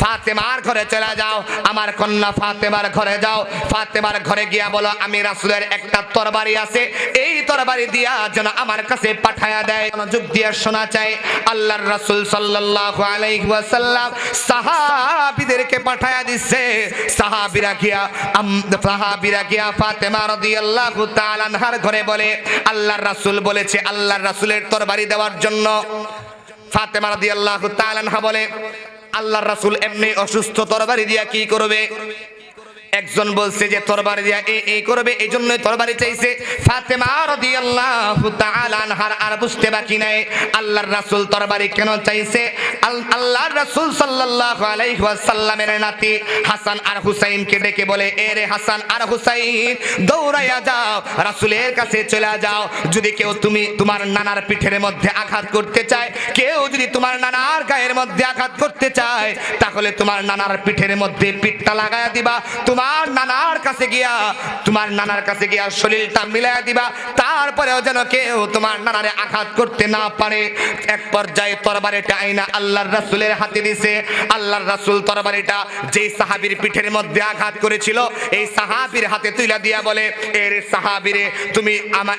ফাতেমার ঘরে চলে যাও, আমার কন্যা ফাতেমার ঘরে যাও। ফাতেমার ঘরে গিয়া বলো আমি রাসূলের একটা তরবারি আছে, এই তরবারি দিয়া যেন আমার কাছে পাঠায়া দেয়। মনোযোগ দিয়ে শোনা চাই, আল্লাহর রাসূল সাল্লাল্লাহু আলাইহি ওয়াসাল্লাম সাহাবীদেরকে পাঠায়া দিচ্ছে। সাহাবীরা গিয়া ফাতেমা রাদিয়াল্লাহু তাআলা আনহার ঘরে বলে আল্লাহর রাসূল বলেছে আল্লাহর রাসূলের তরবারি দেওয়ার জন্য। ফাতেমা রাদিয়াল্লাহু তাআলা আনহা বলে আল্লাহর রাসূল এমনি অসুস্থ, তরবারি দিয়া কি করবে? একজন বলছে যে তরবারি দিয়া এই করবে, এই জন্যই তরবারি চাইছে। ফাতেমা রাদিয়াল্লাহু তাআলা আনহার আর বুঝতে বাকি নাই আল্লাহর রাসূল তরবারি কেন চাইছে। আল্লাহর রাসূল সাল্লাল্লাহু আলাইহি ওয়াসাল্লামের নাতি হাসান আর হুসাইনকে ডেকে বলে এ রে হাসান আর হুসাইন, দৌড়াইয়া যাও, রাসূলের কাছে চলে যাও। যদি কেউ তোমার নানার পিঠের মধ্যে আঘাত করতে চায়, কেউ যদি তোমার নানার গায়ের মধ্যে আঘাত করতে চায়, তাহলে তোমার নানার পিঠের মধ্যে পিঠটা লাগায়া দিবা। তোমার নানার কাছে গিয়া শরীরটা মিলাইয়া দিবা, তারপরেও যেন কেউ তোমার নানারে আঘাত করতে না পারে। এক পর্যায়ে তরবারিটা আইনা আল্লাহর রাসূলের হাতে দিছে। আল্লাহর রাসূল তরবারিটা যেই সাহাবীর পিঠের মধ্যে আঘাত করেছিল এই সাহাবীর হাতে তুইলা দিয়া বলে এর সাহাবীরে,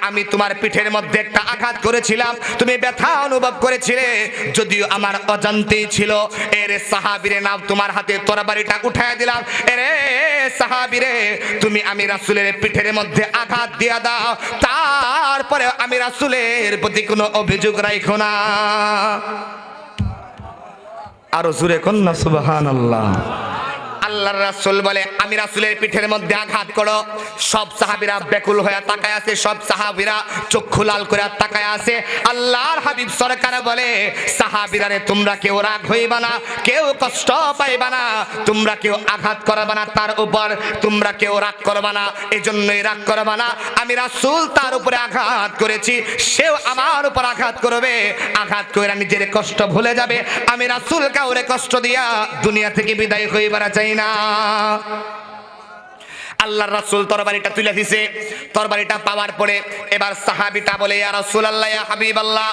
আমি তোমার পিঠের মধ্যে একটা আঘাত করেছিলাম, তুমি ব্যথা অনুভব করেছিলে, যদিও আমার অজান্তেই ছিল। এর সাহাবীরে নাও, তোমার হাতে তরবারিটা উঠায়া দিলাম। এরে সাহাবীরে, আমি রাসূলের পিঠের মধ্যে আঘাত দিয়া দাও, তারপরে আমি রাসূলের প্রতি কোনো অভিযোগ রাখো না। আরো জোরে কন্যা সুবহানাল্লাহ। আল্লাহর রাসূল বলে আমি রাসূলের পিঠের মধ্যে আঘাত করো। সব সাহাবীরা ব্যাকুল হয়ে তাকায় আছে, সব সাহাবীরা চক্ষু লাল করে তাকায় আছে। আল্লাহর হাবিব সরকার বলে সাহাবীরা রে, তোমরা কেউ রাগ হইবা না, কেউ কষ্ট পাইবা না, তোমরা কেউ আঘাত করবা না, তার উপর তোমরা কেউ রাগ করবা না, এজন্যই রাগ করবা না। আমি রাসূল তার উপরে আঘাত করেছি, সেও আমার উপর আঘাত করবে, আঘাত করে নিজের কষ্ট ভুলে যাবে। আমি রাসূল কাউরে কষ্ট দিয়া দুনিয়া থেকে বিদায় হইবার চাই না। আল্লাহর রাসূল তরবারিটা তুলে দিয়েছে। তরবারিটা পাওয়ার পরে এবার সাহাবীটা বলে ইয়া রাসূলুল্লাহ, ইয়া হাবিবাল্লাহ,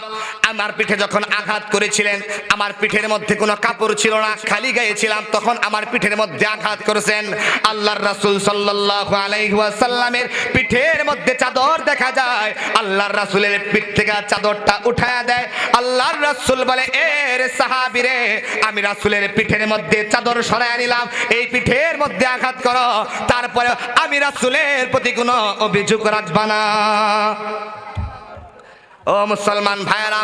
আমার পিঠে যখন আঘাত করেছিলেন আমার পিঠের মধ্যে কোনো কাপড় ছিল না, খালি গায়ে ছিলাম, তখন আমার পিঠের মধ্যে আঘাত করেছেন। আল্লাহর রাসূল সাল্লাল্লাহু আলাইহি ওয়াসাল্লামের পিঠের মধ্যে চাদর দেখা যায়। আল্লাহর রাসূলের পিঠ থেকে চাদরটা উঠায়া দেয়। আল্লাহর রাসূল বলে এর সাহাবীরে, আমি রাসূলের পিঠের মধ্যে চাদর সরাইয়া নিলাম, এই পিঠের মধ্যে আঘাত করো, তারপরে আমি রাসূলের প্রতি কোনো অভিযোগ রাখবা না। ও মুসলমান ভাইরা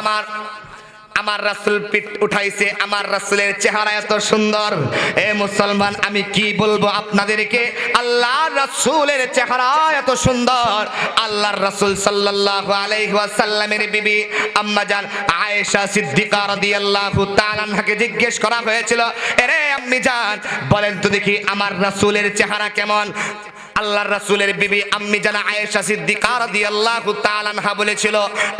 আমার রাসূল পিঠ উঠাইছে, আমার রাসূলের চেহারা এত সুন্দর। এ মুসলমান, আমি কি বলবো আপনাদেরকে, আল্লাহর রাসূলের চেহারা এত সুন্দর। আল্লাহর রাসূল সাল্লাল্লাহু আলাইহি ওয়াসাল্লামের বিবি আম্মা জান আয়েশা সিদ্দিকা রাদিয়াল্লাহু তাআলা আনহাকে জিজ্ঞেস করা হয়েছিল, আরে আম্মি জান বলেন তো দেখি আমার রাসূলের চেহারা কেমন? আল্লাহর রাসূলের বিবি আম্মি জান আয়েশা সিদ্দিকা রাদিয়াল্লাহু তাআলা আনহা বলেছিল,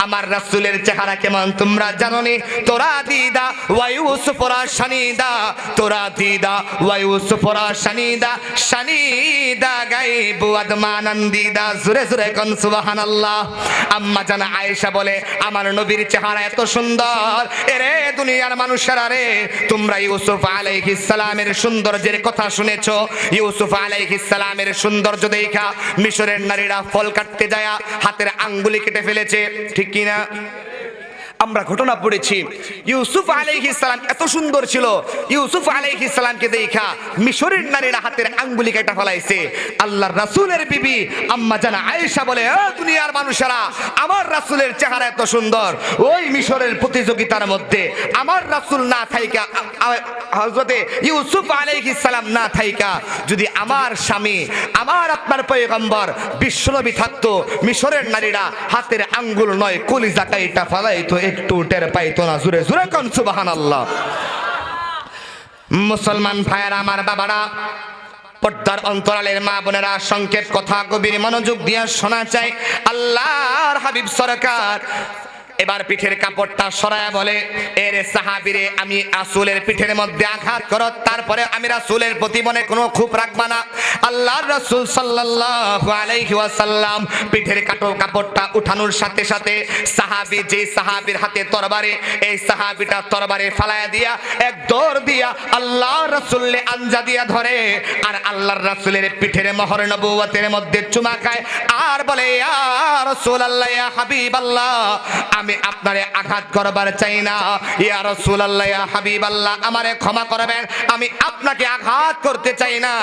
আমার রাসূলের চেহারা কেমন তোমরা জানোনি? তোরা দিদা ওয়া ইউসুফরা শানিদা, তোরা দিদা ওয়া ইউসুফরা শানিদা, শানিদা গায়বু আদমানন্দিদা। জোরে জোরে কোন সুবহানাল্লাহ। আম্মা জান আয়েশা বলে আমার নবীর চেহারা এত সুন্দর, এরে দুনিয়ার মানুষেরা রে, তোমরা ইউসুফ আলাইহিস সালামের সৌন্দর্যের কথা শুনেছো। ইউসুফ আলাইহিস সালামের সৌন্দর্য দেখা মিশরের নারীরা ফল কাটতে যায় হাতের আঙ্গুলি কেটে ফেলেছে, ঠিক কি না? আমরা ঘটনা পড়েছি। ইউসুফ আলাইহিস সালাম এত সুন্দর ছিল, ইউসুফ আলাইহিস সালামকে দেখা মিশরের নারীরা হাতের আঙ্গুলি কেটে ফেলাইছে। আল্লাহর রাসূলের বিবি আম্মা জান আয়েশা বলে, ও দুনিয়ার মানুষেরা, আমার রাসূলের চেহারা এত সুন্দর, ওই মিশরের প্রতিযোগিতার মধ্যে আমার রাসূল না থাইকা, হযরতে ইউসুফ আলাইহিস সালাম না থাইকা যদি আমার স্বামী, আমার আপনার পয়গম্বর বিশ্বনবী থাকতো, মিশরের নারীরা হাতের আঙ্গুল নয় কলিজা কাইটা ফেলাইতো, একটু টের পাইতো না। জোরে জোরে কোন সুবহানাল্লাহ। মুসলমান ভাইয়েরা, আমার বাবারা, পর্দার অন্তরালের মা বোনেরা, সংক্ষেপ কথা গভীর মনোযোগ দিয়ে শোনা চাই। আল্লাহর হাবিব সরকার এবার পিঠের কাপড়টা সরায়া বলে, এর সাহাবীরে আমি রাসূলের পিঠের মধ্যে আঘাত করো, তারপরে আমি রাসূলের প্রতি মনে কোনো ক্ষোভ রাখবা না। আল্লাহর রাসূল সাল্লাল্লাহু আলাইহি ওয়াসাল্লাম পিঠের কাপড়টা উঠানোর সাথে সাথে সাহাবী, যে সাহাবীর হাতে তরবারি, এই সাহাবীটা তরবারি ফালায়া দিয়া এক দৌড় দিয়া আল্লাহর রাসূলকে আঞ্জা দিয়া ধরে, আর আল্লাহর রাসূলের পিঠের মোহর নবুয়তের মধ্যে চুমা খায়, আর বলে, ইয়া রাসূলুল্লাহ, ইয়া হাবিবাল্লাহ, আমি আপনারে আঘাত করবার চাই না। ইয়া রাসূলুল্লাহ, ইয়া হাবিবাল্লাহ, আমারে ক্ষমা করবেন, আমি আপনাকে আঘাত করতে চাই না।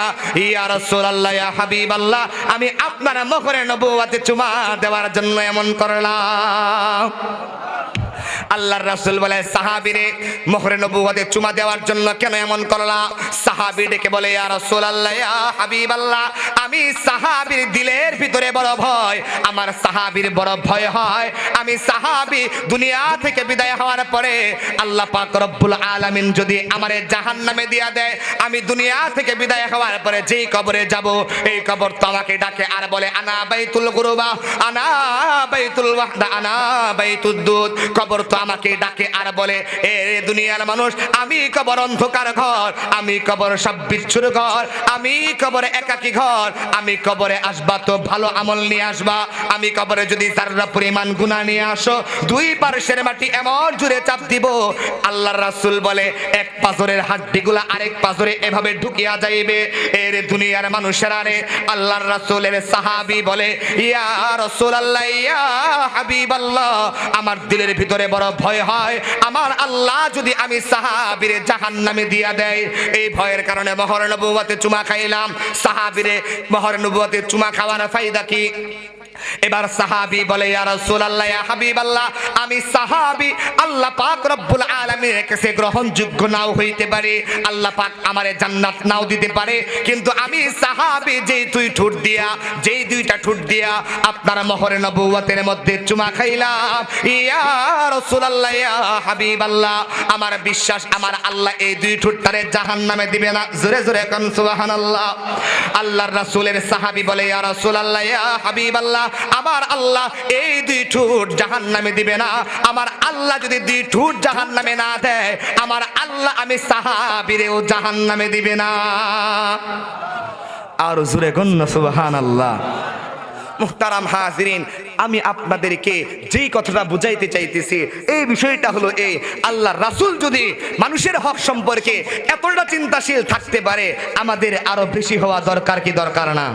ইয়া রাসূলুল্লাহ, ইয়া হাবিবাল্লাহ, আমি আপনার মোহরে নবুয়তে চুমা দেওয়ার জন্য এমন করলাম। আল্লাহর রাসূল বলে, সাহাবীরে মোহরে নবুয়তে চুমা দেওয়ার জন্য কেন এমন করলা? সাহাবী ডেকে বলে, ইয়া রাসূলুল্লাহ, ইয়া হাবিবাল্লাহ, আমি সাহাবীর দিলের ভিতরে বড় ভয়, আমার সাহাবীর বড় ভয় হয়, আমি সাহাবী দুনিয়া থেকে বিদায় হওয়ার পরে আল্লাহ পাক রব্বুল আলামিন যদি আমারে জাহান্নামে দিয়া দেয়, আমি দুনিয়া থেকে বিদায় হওয়ার পরে যেই কবরে যাব, এই কবর তো আমাকে ডাকে আর বলে, আনা বাইতুল গুরবা, আনা বাইতুল ওয়াহদা, আনা বাইতুদ দুদ। কবর তো আমাকে ডাকে আর বলে, এ দুনিয়ার মানুষ, আমি কবর অন্ধকার ঘর, আমি কবর সব বিচ্ছুর ঘর, আমি কবরে একাকী ঘর, আমি কবরে আসবা তো ভালো আমল নিয়ে আসবা, আমি কবরে যদি যারা পরিমাণ গুনাহ নিয়ে আসো, দুই পার্শ্বের মাটি এমন জুড়ে চাপ দিব, আল্লাহর রাসূল বলে এক পাজরের হাড্ডিগুলা আরেক পাজরে এভাবে ঢুকিয়া যাইবে। এর দুনিয়ার মানুষেরা রে, আল্লাহর রাসূলের সাহাবী বলে, ইয়া রাসূলুল্লাহ, ইয়া হাবিবাল্লাহ, আমার দিলের ভিতরে বড় ভয় হয়, আমার আল্লাহ যদি আমি সাহাবীরে জাহান্নামে দিয়া দেয়, এই ভয়ের কারণে মোহর নবুয়তে চুমা খাইলাম। সাহাবীরে মোহর নবুয়তে চুমা খাওয়ার ফায়দা কি? এবার সাহাবী বলে, ইয়া রাসূলুল্লাহ, ইয়া হাবিবাল্লাহ, আমি সাহাবী, আল্লাহ পাক রব্বুল আলামিনের কাছে গ্রহণযোগ্য নাও হইতে পারে, আল্লাহ পাক আমারে জান্নাত নাও দিতে পারে, কিন্তু আমি সাহাবী যেই দুইটা ঠোঁট দিয়া আপনার মোহরে নবুয়তের মধ্যে চুমা খাইলাম, ইয়া রাসূলুল্লাহ, ইয়া হাবিবাল্লাহ, আমার বিশ্বাস আমার আল্লাহ এই দুই ঠোঁটটারে জাহান্নামে দিবে না। জোরে জোরে কোন সুবহানাল্লাহ। আল্লাহর রাসূলের সাহাবী বলে, ইয়া রাসূলুল্লাহ, ইয়া হাবিবাল্লাহ, আমার আল্লাহ এই দুই ঠোঁট জাহান্নামে দিবে না। আমার আল্লাহ যদি দুই ঠোঁট জাহান্নামে না দেয়, আমার আল্লাহ আমি সাহাবীরেও জাহান্নামে দিবে না। আর জোরে কোন সুবহানাল্লাহ। মুহতারাম হাজিরিন, আমি আপনাদেরকে যেই কথাটা বুঝাইতে চাইতেছি, এই বিষয়টা হলো এই, আল্লাহর রাসূল যদি মানুষের হক সম্পর্কে এতটা চিন্তাশীল থাকতে পারে, আমাদের আরো বেশি হওয়া দরকার কি দরকার না?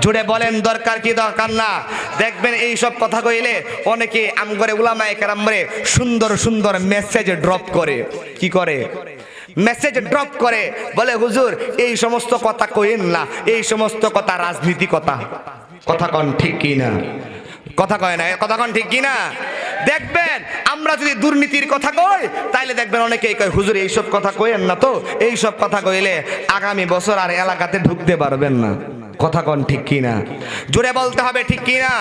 জুড়ে বলেন, দরকার কি দরকার না? দেখবেন এই সব কথা কইলে অনেকে আমগরে উলামায়ে কেরামরে সুন্দর সুন্দর মেসেজ ড্রপ করে। কি করে? মেসেজ ড্রপ করে, বলে, হুজুর এই সমস্ত কথা কইেন না, এই সমস্ত কথা রাজনীতি কথা। কথা কন ঠিক কি না? কথা কয় না, কথা কন ঠিক কি না? দেখবেন আমরা যদি দুর্নীতির কথা কই, তাইলে দেখবেন অনেকেই কয়, হুজুর এইসব কথা কইেন না তো, এইসব কথা কইলে আগামী বছর আর এলাকাতে ঢুকতে পারবেন না। কথা কন ঠিক কি না? জোরে বলতে হবে ঠিক কি না?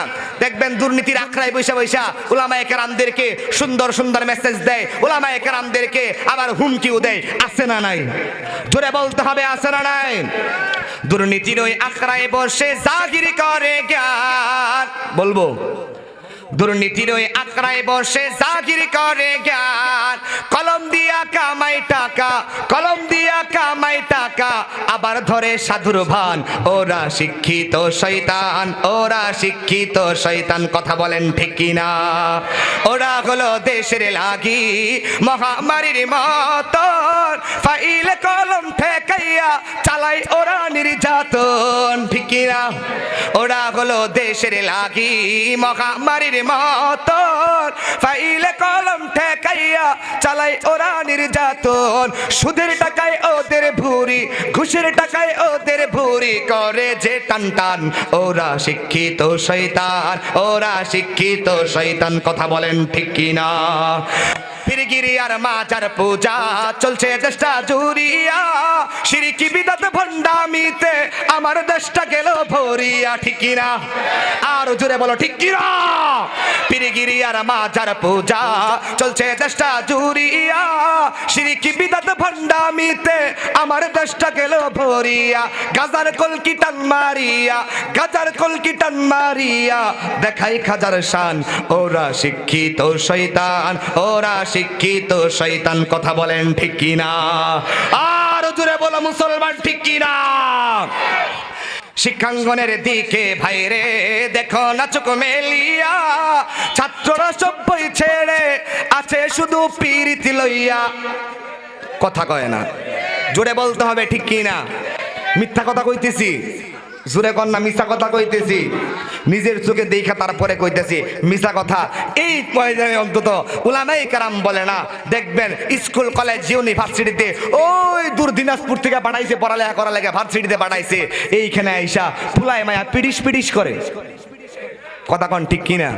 দেখবেন দুর্নীতির আখড়ায় বৈশা বৈশা উলামায়ে কেরামদেরকে সুন্দর সুন্দর মেসেজ দেয়, উলামায়ে কেরামদেরকে আবার হুমকিও দেয়। আছে না নাই? জোরে বলতে হবে, আছে না নাই? দুর্নীতির ওই আখড়ায় বসে জাগির করে জ্ঞান, বলবো, দুর্নীতির ওই আখড়ায় বসে জাগির করে জ্ঞান, কলম দিয়া কামাই টাকা, কলম দিয়া কামাই টাকা, আবার ধরে সাধুর ভান, ওরা শিক্ষিত শয়তান, ওরা শিক্ষিত শয়তান। কথা বলেন ঠিক কি না? ওরা হলো দেশের লাগি মহামারীর মতন, ফাইল কলম ঠেকাইয়া চালাই ওরা নির্যাতন। ঠিক কি না? ওরা হলো দেশের লাগি মহামারীর মতন, ফাইলে কলম ঠেকাইয়া চালাই ওরা নির্যাতন। সুদের টাকায় ওদের ভুরি, ঘুষের টাকায় ওদের ভুরি, করে যে টান টান, ওরা শিক্ষিত শয়তান, ওরা শিক্ষিত শয়তান। কথা বলেন ঠিক কি না? পীরগিরি আর মাজার পূজা চলছে দেশটা জুড়িয়া, শিরকি বিদআত ভণ্ডামিতে আমার দেশটা গেল ভরিয়া। ঠিক কি না? আর জোরে বলো ঠিক কি না? পীরগিরি আর মাজার পূজা চলছে দেশটা জুড়িয়া, শিরকি বিদাত ভণ্ডামিতে আমার দেশটা গেল ভরিয়া। গাজার কলকি টান মারিয়া, গাজার কলকি টান মারিয়া দেখাই খাজার শান। ওরা শিক্ষিত শয়তান, ওরা শিক্ষিত শয়তান। কথা বলেন ঠিক কি না? আর জোরে বলো মুসলমান ঠিক কি না? শিক্ষাঙ্গনের দিকে ভাইরে দেখো না চোখ মেলিয়া, ছাত্ররা সব বই ছেড়ে আছে শুধু পীরিতি লইয়া। কথা কয় না, জোরে বলতে হবে ঠিক কি না? মিথ্যা কথা কইতেছি, জোরে কর না মিথ্যা কথা কইতেছি। নিজের চোখে দেখা তারপরে কইতেছি মিথ্যা কথা। এই ময়দানে অন্তত উলামায়ে কেরাম বলে না, দেখবেন স্কুল কলেজ ইউনিভার্সিটিতে ওই দূর দিনাজপুর থেকে পাঠাইছে পড়ালেখা করা লাগে, ভার্সিটিতে পাঠাইছে, এইখানে আইসা ফুলায় মায়া পিডিশ পিডিশ করে। কথা কন ঠিক কিনা?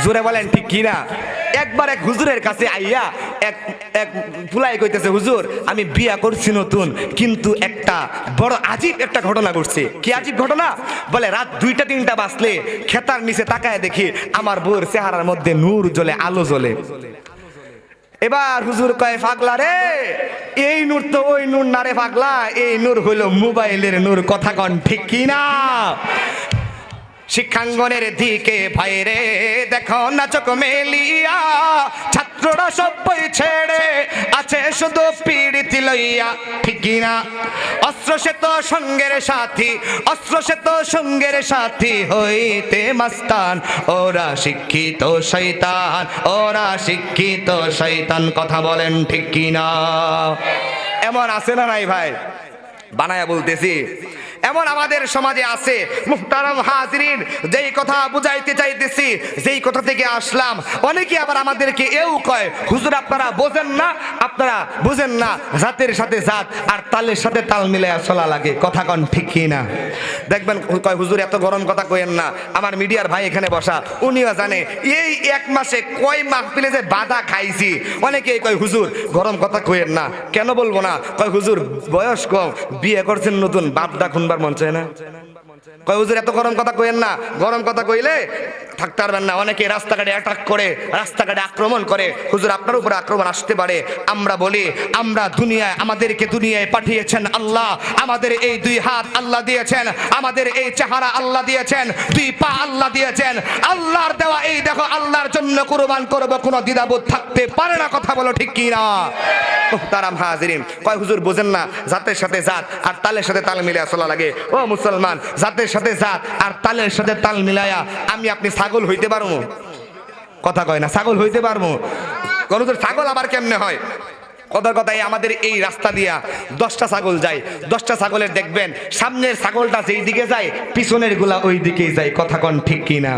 জোরে বলেন ঠিক কিনা? একবার এক হুজুরের কাছে আইয়া এক ফুলাই কইতেছে, হুজুর আমি বিয়া করছি নতুন, কিন্তু একটা বড় আজীব একটা ঘটনা ঘটছে। কি আজীব ঘটনা? বলে রাত 2টা-3টা বাজলে খেতার নিচে তাকায় দেখি আমার বউর চেহারার মধ্যে নূর জ্বলে, আলো জ্বলে। এবার হুজুর কয়, পাগলা রে, এই নূর তো ওই নূর না রে পাগলা, এই নূর হইল মোবাইলের নূর। কথা কন ঠিক কিনা? শিক্ষাঙ্গনের দিকে ভাইরে দেখো না চোখ মেলিয়া, ছাত্ররা সব বই ছেড়ে আছে শুধু পীড়িতি লইয়া। ঠিক না? অস্ত্র সে তো সঙ্গের সাথী, অস্ত্র সে তো সঙ্গের সাথী হইতে মাস্তান। ওরা শিক্ষিত শয়তান, ওরা শিক্ষিত শয়তান। কথা বলেন ঠিক কিনা? এমন আছে না নাই ভাই? বানায়া বলতেছি, এমন আমাদের সমাজে আছে। মুহতারাম হাজিরিন, যেই কথা বুঝাইতে চাইতেছি, যেই কথা থেকে আসলাম, অনেকে আবার আমাদেরকে এও কয়, হুজুর আপনারা বোঝেন না, আপনারা বুঝেন না, জাতের সাথে জাত আর তালের সাথে তাল মিলাইয়া চলা লাগে। কথা কন ঠিক কি না? দেখবেন কয়, হুজুর এত গরম কথা কইেন না। আমার মিডিয়ার ভাই এখানে বসা, উনিও জানে এই 1 মাসে কয় মাহফিলে যে বাধা খাইছি। অনেকেই কয়, হুজুর গরম কথা কইেন না। কেন বলবো না? কয়, হুজুর বয়স কম, বিয়ে করছেন নতুন, বাপদা খুনবার মন চায় না। কয়, হুজুর এত গরম কথা কইেন না, গরম কথা কইলে থাকতে পারবেন না। অনেকে রাস্তাঘাটে অ্যাটাক করে, রাস্তাঘাটে আক্রমণ করে, হুজুর আপনার উপরে আক্রমণ আসতে পারে। আমরা বলি, আমরা দুনিয়ায়, আমাদেরকে দুনিয়ায় পাঠিয়েছেন আল্লাহ, আমাদের এই 2 হাত আল্লাহ দিয়েছেন, আমাদের এই চেহারা আল্লাহ দিয়েছেন, 2 পা আল্লাহ দিয়েছেন। আল্লাহর দেওয়া এই দেখো, আল্লাহর জন্য কুরবান করব, কোনো দ্বিধাবোধ থাকতে পারে না। কথা বলো ঠিক কি না? মুহতারাম হাজিরিন, কয় হুজুর বোঝেন না, জাতের সাথে জাত আর তালের সাথে তাল মিলাইয়া চলা লাগে। ও মুসলমান, জাতের সাথে জাত আর তালের সাথে তাল মিলাইয়া আমি আপনি ছাগল হইতে পারবো? কথা কয় না, ছাগল হইতে পারবো? হুজুর ছাগল আবার কেমনে হয়? কথার কথাই আমাদের এই রাস্তা দিয়া 10টা ছাগল যায়, 10টা ছাগলের দেখবেন সামনের ছাগলটা যেই দিকে যায়, পিছনের গুলা ওই দিকেই যায়। কথা কন ঠিক কি না?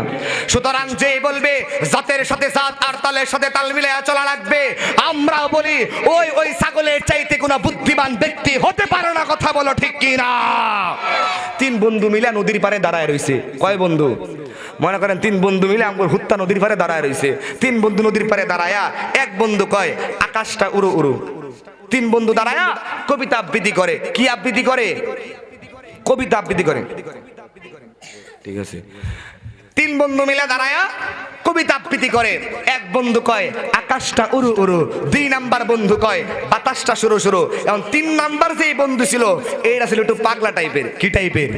সুতরাং যে বলবে জাতের সাথে জাত আর তালের সাথে তাল মিলাইয়া চলা লাগবে, আমরাও বলি ওই ছাগলের চাইতে কোনো বুদ্ধিমান ব্যক্তি হতে পারে না। কথা বলো ঠিক কি না? 3 বন্ধু মিলে নদীর পাড়ে দাঁড়ায় রইছে। কয় বন্ধু? মনে করেন 3 বন্ধু মিলে আমার হুত্তা নদীর পাড়ে দাঁড়ায় রইছে। 3 বন্ধু নদীর পাড়ে দাঁড়ায়া এক বন্ধু কয়, আকাশটা উড়ু উড়ু। 3 বন্ধু দাঁড়ায়া কবিতা আবৃত্তি করে। কি আবৃত্তি করে? কবিতা আবৃত্তি করে। ঠিক আছে, 3 বন্ধু মিলে দাঁড়ায়া কবিতা আবৃত্তি করে। এক বন্ধু কয় আকাশটা উড়ু উড়ু, 2 নাম্বার বন্ধু কয় বাতাসটা শুরু শুরু। এখন 3 নাম্বার যেই বন্ধু ছিল, এইটা ছিল একটু পাগলা টাইপের। কি টাইপের?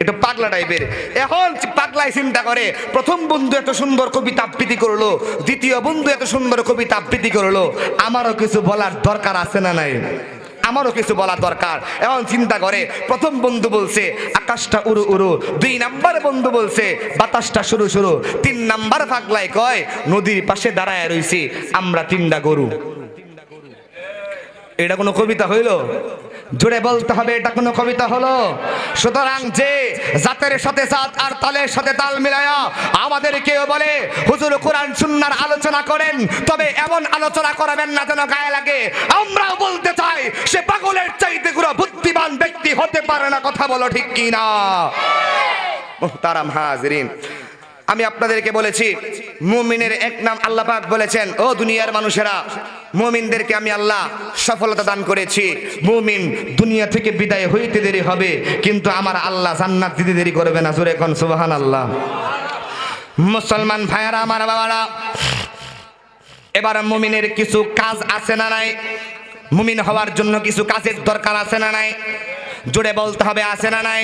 একটু পাগলা টাইপের। এখন পাগলাই চিন্তা করে, প্রথম বন্ধু এত সুন্দর কবিতা আবৃত্তি করলো, দ্বিতীয় বন্ধু এত সুন্দর কবিতা আবৃত্তি করলো, আমারও কিছু বলার দরকার আছে না নাই? আমারও কিছু বলা দরকার। এখন চিন্তা করে, প্রথম বন্ধু বলছে আকাশটা উড়ু উড়ু, 2 নাম্বার বন্ধু বলছে বাতাসটা শুরু শুরু, 3 নাম্বার পাগলাই কয় নদীর পাশে দাঁড়ায় রইছি আমরা 3টা গরু। এটা কোনো কবিতা হইল? জোরে বলতে হবে, এটা কোনো কবিতা হলো? সুতরাং যে জাতের সাথে জাত আর তালের সাথে তাল মিলায়া আমাদের কেউ বলে হুজুর কোরআন সুন্নাহর আলোচনা করেন, তবে এমন আলোচনা করবেন না যেন গায়ে লাগে। আমরাও বলতে চাই, সে পাগলের চাইতে কোনো বুদ্ধিমান ব্যক্তি হতে পারে না। কথা বলো ঠিক কি না? মুহতারাম হাজিরিন, আমি আপনাদেরকে বলেছি মুমিনের এক নাম আল্লাহ পাক বলেছেন, ও দুনিয়ার মানুষেরা, মুমিনদেরকে আমি আল্লাহ সফলতা দান করেছি। মুমিন দুনিয়া থেকে বিদায় হইতে দেরি হবে, কিন্তু আমার আল্লাহ জান্নাত দিতে দেরি করবে না। জোরে কোন সুবহানাল্লাহ। মুসলমান ভাইয়ারা আমার বাবারা, এবার মুমিনের কিছু কাজ আছে না নাই? মুমিন হওয়ার জন্য কিছু কাজের দরকার আছে না নাই? জুড়ে বলতে হবে, আছে না নাই?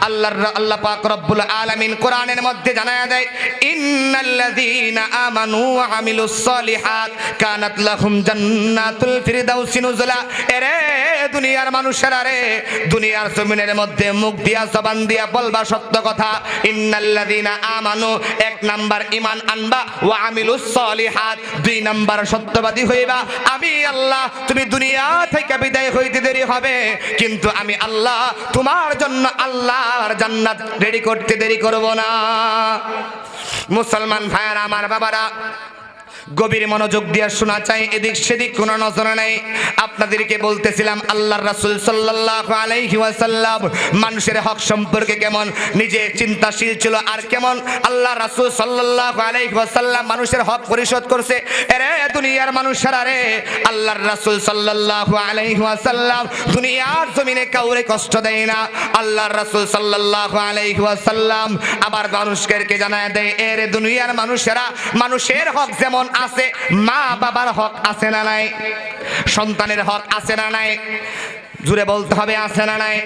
আল্লাহ পাক রব্বুল আলামিন কোরআনের মধ্যে জানায়া দেয়, ইন্নাল্লাযীনা আমানু ওয়া আমিলুস সলিহাত কানাত লাহুম জান্নাতুল ফিরদাউসি নুজুলা। এরে দুনিয়ার মানুষেরা রে, দুনিয়ার জমিনের মধ্যে মুখ দিয়া জবান দিয়া বলবা সত্য কথা। ইন্নাল্লাযীনা আমানু, এক নাম্বার ঈমান আনবা, ওয়া আমিলুস সলিহাত, দুই নাম্বার সত্যবাদী হইবা। আমি আল্লাহ, তুমি দুনিয়া থেকে বিদায় হইতে দেরি হবে, কিন্তু আমি আল্লাহ তোমার জন্য আল্লাহর জান্নাত রেডি করতে দেরি করব না। মুসলমান ভাইয়ারা আমার বাবারা, গভীর মনোযোগ দিয়ে শোনা চাই, এদিক সেদিক কোনো নজর নেই। আপনাদেরকে বলতেছিলাম আল্লাহর রাসূল সাল্লাল্লাহু আলাইহি ওয়াসাল্লাম মানুষের হক সম্পর্কে কেমন নিজে চিন্তাশীল ছিল, আর কেমন আল্লাহর রাসূল সাল্লাল্লাহু আলাইহি ওয়াসাল্লাম মানুষের হক পরিশোধ করছে। এরে দুনিয়ার মানুষেরা রে, আল্লাহর রাসূল সাল্লাল্লাহু আলাইহি ওয়াসাল্লাম দুনিয়ার জমিনে কাউরে কষ্ট দেয় না। আল্লাহর রাসূল সাল্লাল্লাহু আলাইহি ওয়াসাল্লাম আবার মানুষকে জানায় দেয়, এরে দুনিয়ার মানুষেরা, মানুষের হক যেমন আছে, মা বাবার হক আছে না নাই? সন্তানের হক আছে না নাই? জুড়ে বলতে হবে, আছে না নাই?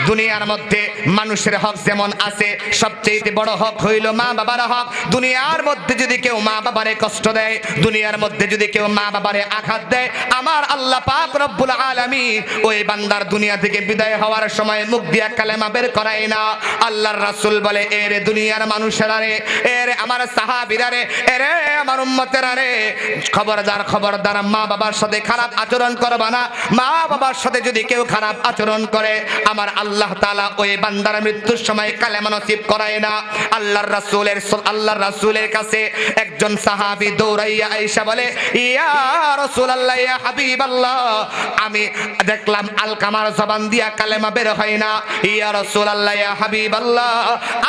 দুনিয়ার মধ্যে মানুষের হক যেমন আছে, সবচেয়ে বড় হক হইল মা বাবার হক। দুনিয়ার মধ্যে যদি কেউ মা বাবারে কষ্ট দেয়, দুনিয়ার মধ্যে যদি কেউ মা বাবারে আঘাত দেয়, আমার আল্লাহ পাক রব্বুল আলামিন ওই বান্দার দুনিয়া থেকে বিদায় হওয়ার সময় মুখ দিয়া কালেমা বের করায় না। আল্লাহর রাসূল বলে, এরে দুনিয়ার মানুষেরা রে, এরে আমার সাহাবীরা রে, এরে আমার উম্মতেরা রে, খবরদার খবরদার মা বাবার সাথে খারাপ আচরণ করবা না। মা বাবার সাথে যদি কেউ খারাপ আচরণ করে, আমার আল্লাহ তাআলা ওই বান্দার মৃত্যুর সময় কালেমা নসিব করায় না। আল্লাহর রাসূলের কাছে একজন সাহাবী দৌড়াইয়া আয়েশা বলে, ইয়া রাসূলুল্লাহ, ইয়া হাবিবাল্লাহ, আমি দেখলাম আলকামার জবান দিয়া কালেমা বের হয় না। ইয়া রাসূলুল্লাহ, ইয়া হাবিবাল্লাহ,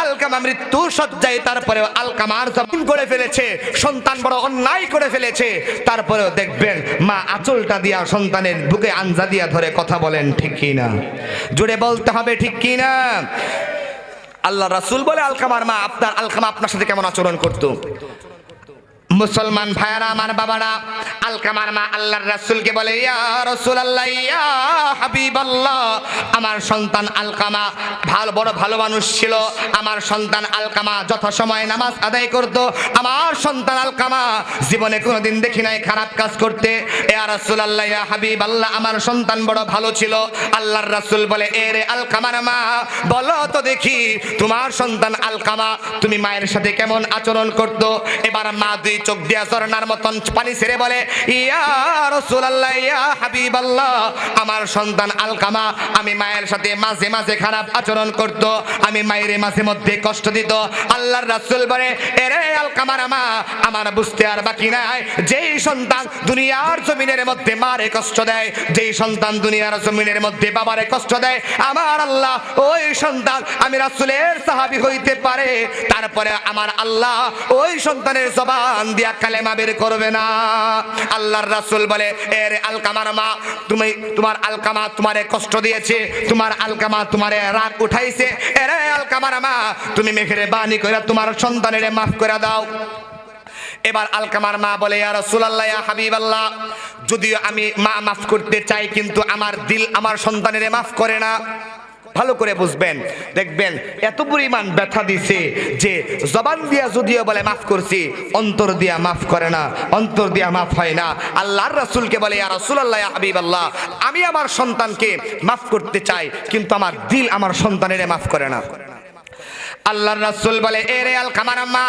আলকামা মৃত্যু সজ্জায়, তারপরেও আলকামার জবান করে ফেলেছে, সন্তান বড় অন্যায় করে ফেলেছে, তারপরেও দেখবেন মা আঁচলটা দিয়া সন্তানের বুকে আঞ্জা দিয়া ধরে কথা বলেন, ঠিক কি না? জুড়ে বলতে হবে, ঠিক কি না? আল্লাহ রাসূল বলে, আলকামার মা, আলকামা আপনার সাথে কেমন আচরণ করতো? মুসলমান ভাইয়ারা আমার বাবারা, আলকামার মা আল্লাহর রাসূলকে বলে, ইয়া রাসূলুল্লাহ, ইয়া হাবিবাল্লাহ, আমার সন্তান আলকামা বড় ভালো মানুষ ছিল। আমার সন্তান আলকামা যথাসময়ে নামাজ আদায় করত। আমার সন্তান আলকামা জীবনে কোনোদিন দেখি নাই খারাপ কাজ করতে। ইয়া রাসূলুল্লাহ, ইয়া হাবিবাল্লাহ, আমার সন্তান বড় ভালো ছিল। আল্লাহর রাসূল বলে, এরে আলকামার মা, বলো তো দেখি তোমার সন্তান আলকামা তুমি মায়ের সাথে কেমন আচরণ করতো? এবার মা দুই চোখ দিয়া ঝর্ণার মতন পানি ছেড়ে বলে, ইয়া রাসূলুল্লাহ, ইয়া হাবিবাল্লাহ, আমার সন্তান আলকামা আমি মায়ের সাথে মাঝে মাঝে খারাপ আচরণ করত, আমি মায়ের মাঝে মধ্যে কষ্ট দিত। আল্লাহর রাসূল বলে, এরে আলকামার মা, আমার বুঝতে আর বাকি নাই, যেই সন্তান দুনিয়ার জমিনের মধ্যে মারে কষ্ট দেয়, যেই সন্তান দুনিয়ার জমিনের মধ্যে বাবারে কষ্ট দেয়, আমার আল্লাহ ওই সন্তান, আমি রাসূলের সাহাবী হইতে পারে, তারপরে আমার আল্লাহ ওই সন্তানের জবান দিয়া কালেমা বের করবে না। আল্লাহর রাসূল বলে, এরে আলকামার মা, তোমার আলকামা তোমারে কষ্ট দিয়েছে, তোমার আলকামা তোমারে রাগ উঠাইছে, এরে আলকামার মা, তুমি মেহেরবানি করে তোমার সন্তানের মাফ করে দাও। এবার আলকামার মা বলে, ইয়া রাসূলুল্লাহ, ইয়া হাবিবাল্লাহ, যদিও আমি মা মাফ করতে চাই, কিন্তু আমার দিল আমার সন্তানের মাফ করে না। ভালো করে বুঝবেন, দেখবেন এত পরিমাণ ব্যথা দিছে যে জবান দিয়া যদিও বলে মাফ করছি, অন্তর দিয়া মাফ করে না, অন্তর দিয়া মাফ হয় না। আল্লাহর রাসূলকে বলে, ইয়া রাসূলুল্লাহ, ইয়া হাবিবাল্লাহ, আমি আমার সন্তানকে মাফ করতে চাই, কিন্তু আমার দিল আমার সন্তানের মাফ করে না। আল্লাহর রাসূল বলে, এরে আলকামার মা,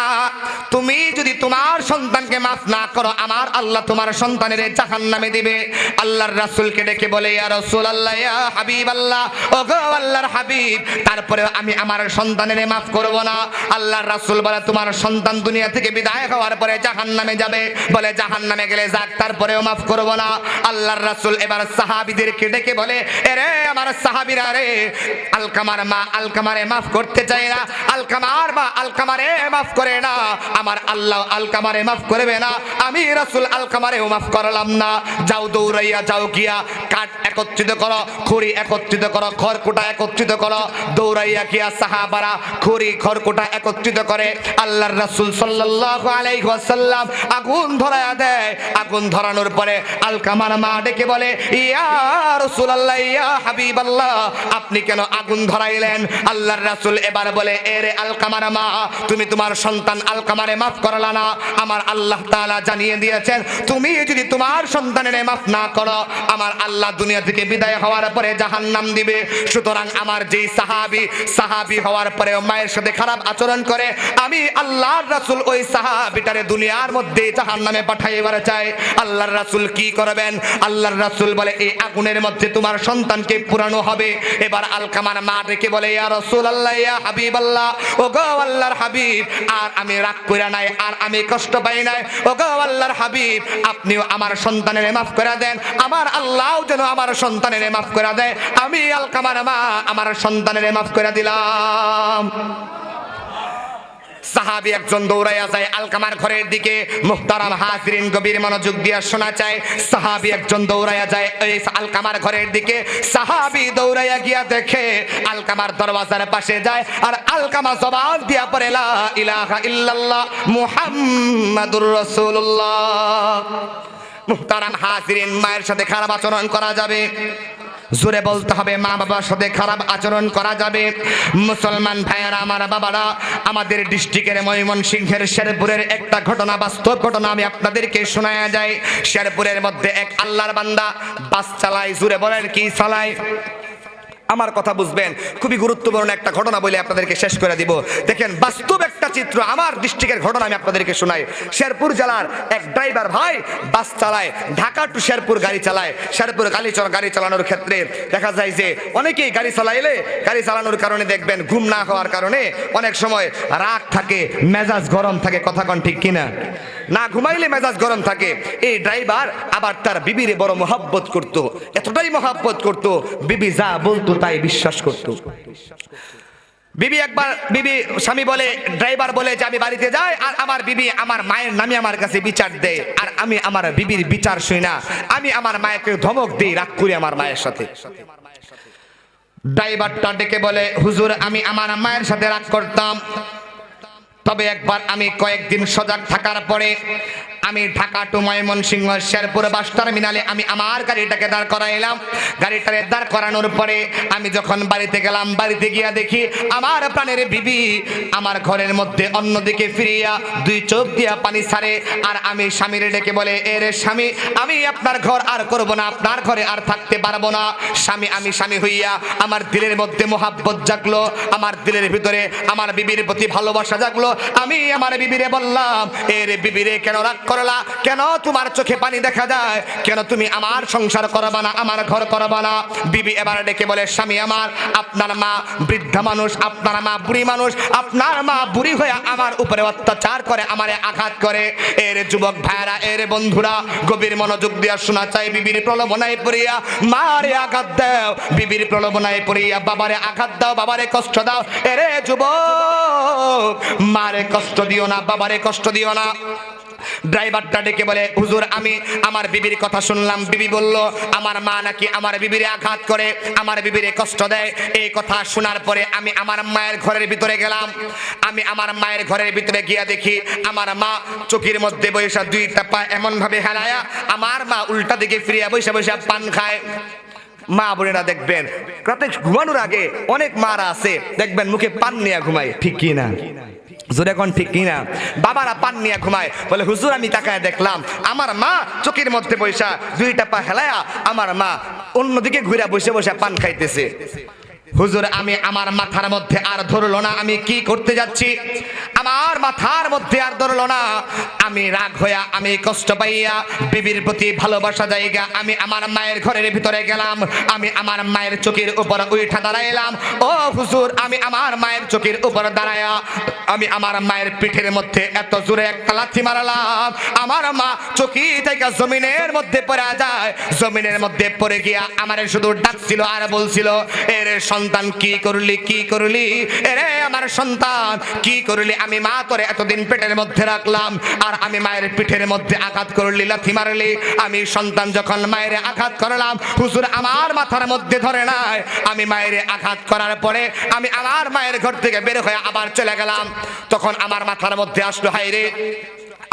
তুমি যদি তোমার সন্তানকে মাফ না করো, আমার আল্লাহ তোমার সন্তানের জাহান্নামে দিবে। আল্লাহর রাসূলকে ডেকে বলে, ইয়া রাসূলুল্লাহ, ইয়া হাবিবাল্লাহ, ওগো আল্লাহর হাবিব, তারপরে আমি আমার সন্তানের মাফ করব না। আল্লাহর রাসূল বলে, তোমার সন্তান দুনিয়া থেকে বিদায় হওয়ার পরে জাহান্নামে যাবে, বলে জাহান্নামে গেলে যাক, তারপরেও মাফ করব না। আল্লাহর রাসূল এবার সাহাবীদেরকে ডেকে বলে, এরে আমার সাহাবীরা রে, আলকামার মা আলকামারে মাফ করতে চায় না, আলকামার মা আলকামারে মাফ করে না, আমার আল্লাহ আলকামারে মাফ করবে না, আমি রাসূল আলকামারেও মাফ করলাম না। যাও দৌড়াইয়া যাও গিয়া কাঠ একত্রিত করো, খড়ি একত্রিত করো, খড়কুটা একত্রিত করো। দৌড়াইয়া গিয়া সাহাবারা খড়ি খড়কুটা একত্রিত করে আল্লাহর রাসূল সাল্লাল্লাহু আলাইহি ওয়াসাল্লাম আগুন ধরায়া দেয়। আগুন ধরানোর পরে আলকামার মা ডেকে বলে, ইয়া রাসূলুল্লাহ, ইয়া হাবিবাল্লাহ, আপনি কেন আগুন ধরাইলেন? আল্লাহর রাসূল এবার বলে, এরে আলকামার মা, তুমি তোমার সন্তান আলকামারে মাফ করলা না। আমার আল্লাহ তাআলা জানিয়ে দিয়েছেন, তুমি যদি তোমার সন্তানের মাফ না করো, আমার আল্লাহ দুনিয়া থেকে বিদায় হওয়ার পরে জাহান্নাম দিবে। সুতরাং আমার যেই সাহাবী হওয়ার পরে মায়ের সাথে খারাপ আচরণ করে, আমি আল্লাহর রাসূল ওই সাহাবীটারে দুনিয়ার মধ্যে জাহান্নামে পাঠাইবার চাই। আল্লাহর রাসূল কি করবেন? আল্লাহর রাসূল বলে, এই আগুনের মধ্যে তোমার সন্তানকে পুরানো হবে। এবার আলকামার মা ডেকে বলে, ইয়া রাসূলুল্লাহ, ইয়া হাবিবাল্লাহ, ওগো আল্লাহর হাবিব, আর আমি রাগ কইরা নাই, আর আমি কষ্ট পাই নাই। ওগো আল্লাহর হাবিব, আপনিও আমার সন্তানের মাফ করে দেন, আমার আল্লাহও যেন আমার সন্তানের মাফ করে দেয়। আমি আলকামার মা আমার সন্তানের মাফ করে দিলাম। সাহাবী একজন দৌড়াইয়া যায় আলকামার ঘরের দিকে। মুহতারাম হাজিরিন, গভীর মনোযোগ দিয়ে শোনা চাই। সাহাবী একজন দৌড়াইয়া যায় এই আলকামার ঘরের দিকে। সাহাবী দৌড়াইয়া গিয়া দেখে আলকামার দরওয়াজার পাশে যায়, আর আলকামা জবাব দিয়া পড়ে, লা ইলাহা ইল্লাল্লাহ মুহাম্মাদুর রাসূলুল্লাহ। মুহতারাম হাজিরিন, মায়ের সাথে খারাপ আচরণ করা যাবে? জোরে বলতে হবে, মা বাবার সাথে খারাপ আচরণ করা যাবে? মুসলমান ভাইয়েরা, আমার বাবারা, আমাদের ডিস্ট্রিক্টের ময়মনসিংহের শেরপুরের একটা ঘটনা, বাস্তব ঘটনা আমি আপনাদেরকে শোনায়া যাই। শেরপুরের মধ্যে এক আল্লাহর বান্দা বাস চালায়। জোরে বলেন, কি চালায়? আমার কথা বুঝবেন, খুবই গুরুত্বপূর্ণ একটা ঘটনা বলে আপনাদেরকে শেষ করে দিব। দেখেন, বাস্তব একটা চিত্র, আমার ডিস্ট্রিক্টের ঘটনা আমি আপনাদেরকে শোনাই। শেরপুর জেলার এক ড্রাইভার ভাই বাস চালায়, ঢাকা টু শেরপুর গাড়ি চালায়। শেরপুর গাড়ি চালানোর ক্ষেত্রে দেখা যায় যে অনেকেই গাড়ি চালাইলে, গাড়ি চালানোর কারণে দেখবেন ঘুম না হওয়ার কারণে অনেক সময় রাগ থাকে, মেজাজ গরম থাকে। কথা কোন ঠিক কিনা? না ঘুমাইলে মেজাজ গরম থাকে। এই ড্রাইভার আবার তার বিবিরে বড় মহব্বত করত, এতটাই মহব্বত করত, বিবি যা বলতো তাই বিশ্বাস করত। স্বামী বলে, ড্রাইভার বলে যে আমি বাড়িতে যাই, আর আমার বিবি আমার মায়ের নামে আমার কাছে বিচার দেয়, আর আমি আমার বিবির বিচার শুই না, আমি আমার মায়েকে ধমক দিই, রাগ করি আমার মায়ের সাথে। ড্রাইভারটা ডেকে বলে, হুজুর, আমি আমার মায়ের সাথে রাগ করতাম, তবে একবার আমি কয়েকদিন সজাগ থাকার পরে আমি ঢাকা টু ময়মনসিংহ শেরপুর বাস টার্মিনালে আমি আমার গাড়িটাকে দাঁড় করাইলাম। গাড়িটাকে দাঁড় করানোর পরে আমি যখন বাড়িতে গেলাম, বাড়িতে গিয়া দেখি আমার প্রাণের বিবি আমার ঘরের মধ্যে অন্যদিকে ফিরিয়া দুই চোখ দিয়া পানি ছাড়ে। আর আমি স্বামীর ডেকে বলে, এর স্বামী, আমি আপনার ঘর আর করব না, আপনার ঘরে আর থাকতে পারবো না। আমি স্বামী হইয়া আমার দিলের মধ্যে মোহাব্বত জাগলো, আমার দিলের ভিতরে আমার বিবির প্রতি ভালোবাসা জাগলো। আমি আমার বিবিরে বললাম, এর বিবিরে কেন রাগ করলা? কেন তোমার চোখে পানি দেখা যায়? কেন তুমি আমার সংসার করবা না, আমার ঘর করবা না? বিবি এবার ডেকে বলে, স্বামী আমার, আপনার মা বৃদ্ধা মানুষ, আপনার মা বুড়ি মানুষ, আপনার মা বুড়ি হয়ে আমার উপরে অত্যাচার করে, আমারে আঘাত করে। এর যুবক ভাইরা, এর বন্ধুরা, গভীর মনোযোগ দিয়া শোনা চাই। বিবির প্রলোভনায় পড়িয়া মারে আঘাত দাও, বিবির প্রলোভনায় পড়িয়া বাবারে আঘাত দাও, বাবারে কষ্ট দাও। এরে যুবক, মারে কষ্ট দিও না, বাবারে কষ্ট দিও না। ড্রাইভারটা ডেকে বলে, হুজুর, আমি আমার বিবির কথা শুনলাম। বিবি বলল, আমার মা নাকি আমার বিবিরে আঘাত করে, আমার বিবিরে কষ্ট দেয়। এই কথা শোনার পরে আমি আমার মায়ের ঘরের ভিতরে গেলাম। আমি আমার মায়ের ঘরের ভিতরে গিয়া দেখি আমার মা চোখের মধ্যে বৈশা দুইটা পা এমন ভাবে হেলায়া, আমার মা উল্টা দিকে ফিরিয়া বৈশা বৈশা পান খায়। মা বোনেরা দেখবেন, রাতে ঘুমানোর আগে অনেক মারা আছে দেখবেন মুখে পান নিয়ে ঘুমায়, ঠিক কি না? জোরে কোন ঠিক কিনা? বাবারা পান নিয়ে ঘুমায়। বলে, হুজুর, আমি তাকায় দেখলাম আমার মা চোখের মধ্যে বৈশা দুইটা পা হেলায়া, আমার মা অন্যদিকে ঘুরে বসে বসে পান খাইতেছে। হুজুর, আমি আমার মাথার মধ্যে আর ধরলো না আমি কি করতে যাচ্ছি, আমার মাথার মধ্যে আর ধরলো না। আমি রাগ হইয়া, আমি কষ্ট পাইয়া, বিবির প্রতি ভালোবাসা জায়গা আমি আমার মায়ের ঘরের ভিতরে গেলাম। আমি আমার মায়ের চোখের উপর উঠা দাঁড়াইলাম। ও হুজুর, আমি আমার মায়ের চোখের উপর দাঁড়ায়া আমি আমার মায়ের পিঠের মধ্যে এত জোরে একটা লাথি মারলাম, আমার মা চোখি থেকে জমিনের মধ্যে পড়ে যায়। জমিনের মধ্যে পড়ে গিয়া আমার শুধু ডাকছিল আর বলছিল, এর সন্তান কি করলি এরে আমার সন্তান কি করলি? আমি মা তোরে এতদিন পেটের মধ্যে রাখলাম আর আমি মায়ের পিঠের মধ্যে আঘাত করলি, লাথি মারলি। আমি সন্তান যখন মায়ের আঘাত করলাম, হুজুর আমার মাথার মধ্যে ধরে নাই। আমি মায়ের আঘাত করার পরে আমি আমার মায়ের ঘর থেকে বের হয়ে আবার চলে গেলাম। তখন আমার মাথার মধ্যে আসলো, হায় রে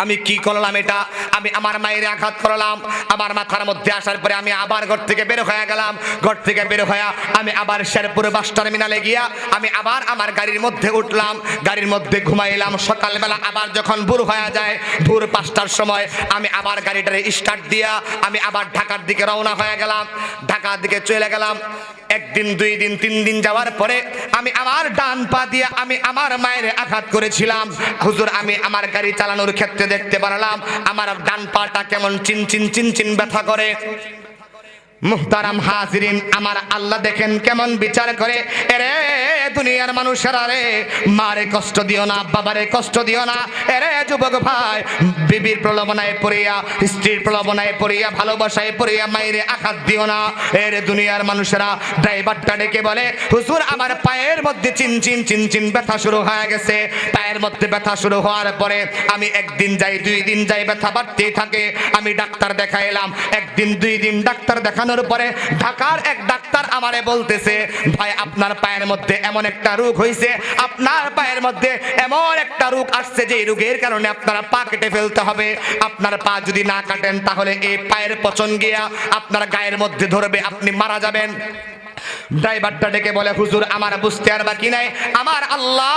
আমি কি করলাম এটা? আমি আমার মায়ের আঘাত করলাম। আমার মাথার মধ্যে আসার পরে আমি আবার ঘর থেকে বের হয়ে গেলাম। ঘর থেকে বের হয়ে আমি আবার শেরপুর বাস টার্মিনালে গিয়া আমি আবার আমার গাড়ির মধ্যে উঠলাম, গাড়ির মধ্যে ঘুমাইলাম। সকালবেলা আবার যখন ভোর হয়ে যায়, ভোর 5টার সময় আমি আবার গাড়িটারে স্টার্ট দিয়া আমি আবার ঢাকার দিকে রওনা হয়ে গেলাম। ঢাকার দিকে চলে গেলাম। একদিন, 2 দিন, 3 দিন যাওয়ার পরে আমি আমার ডান পা দিয়ে আমি আমার মায়ের আঘাত করেছিলাম। হুজুর আমি আমার গাড়ি চালানোর ক্ষেত্রে দেখতে পারলাম আমার ডান পাটা কেমন চিন ব্যথা করে। মুহতারাম হাজিরিন, আমার আল্লাহ দেখেন কেমন বিচার করে। এরে দুনিয়ার মানুষেরা রে, মারে কষ্ট দিও না, বাবারে কষ্ট দিও না। এরে যুবক ভাই, বিবির প্রলোভনায় পড়িয়া, স্ত্রীর প্রলোভনায় পড়িয়া, ভালোবাসায় পড়িয়া মায়েরে আঘাত দিও না। এরে দুনিয়ার মানুষেরা, ড্রাইভারটা ডেকে বলে, হুজুর আমার পায়ের মধ্যে চিন ব্যথা শুরু হয়ে গেছে। পায়ের মধ্যে ব্যথা শুরু হওয়ার পরে আমি 1 দিন যাই, 2 দিন যাই, ব্যথা বাড়তেই থাকে। আমি ডাক্তার দেখাইলাম। 1 দিন 2 দিন ডাক্তার দেখানোর পরে ঢাকার এক ডাক্তার আমারে বলতেছে, ভাই আপনার পায়ের মধ্যে এমন একটা রোগ হয়েছে, আপনার পায়ের মধ্যে এমন একটা রোগ আসছে যে এই রোগের কারণে আপনার পা কেটে ফেলতে হবে। আপনার পা যদি না কাটেন তাহলে এই পায়ের পচন গিয়া আপনার গায়ের মধ্যে ধরবে, আপনি মারা যাবেন। ড্রাইভারটা ডেকে বলে, হুজুর আমার বুঝতে আর বাকি নাই, আমার আল্লাহ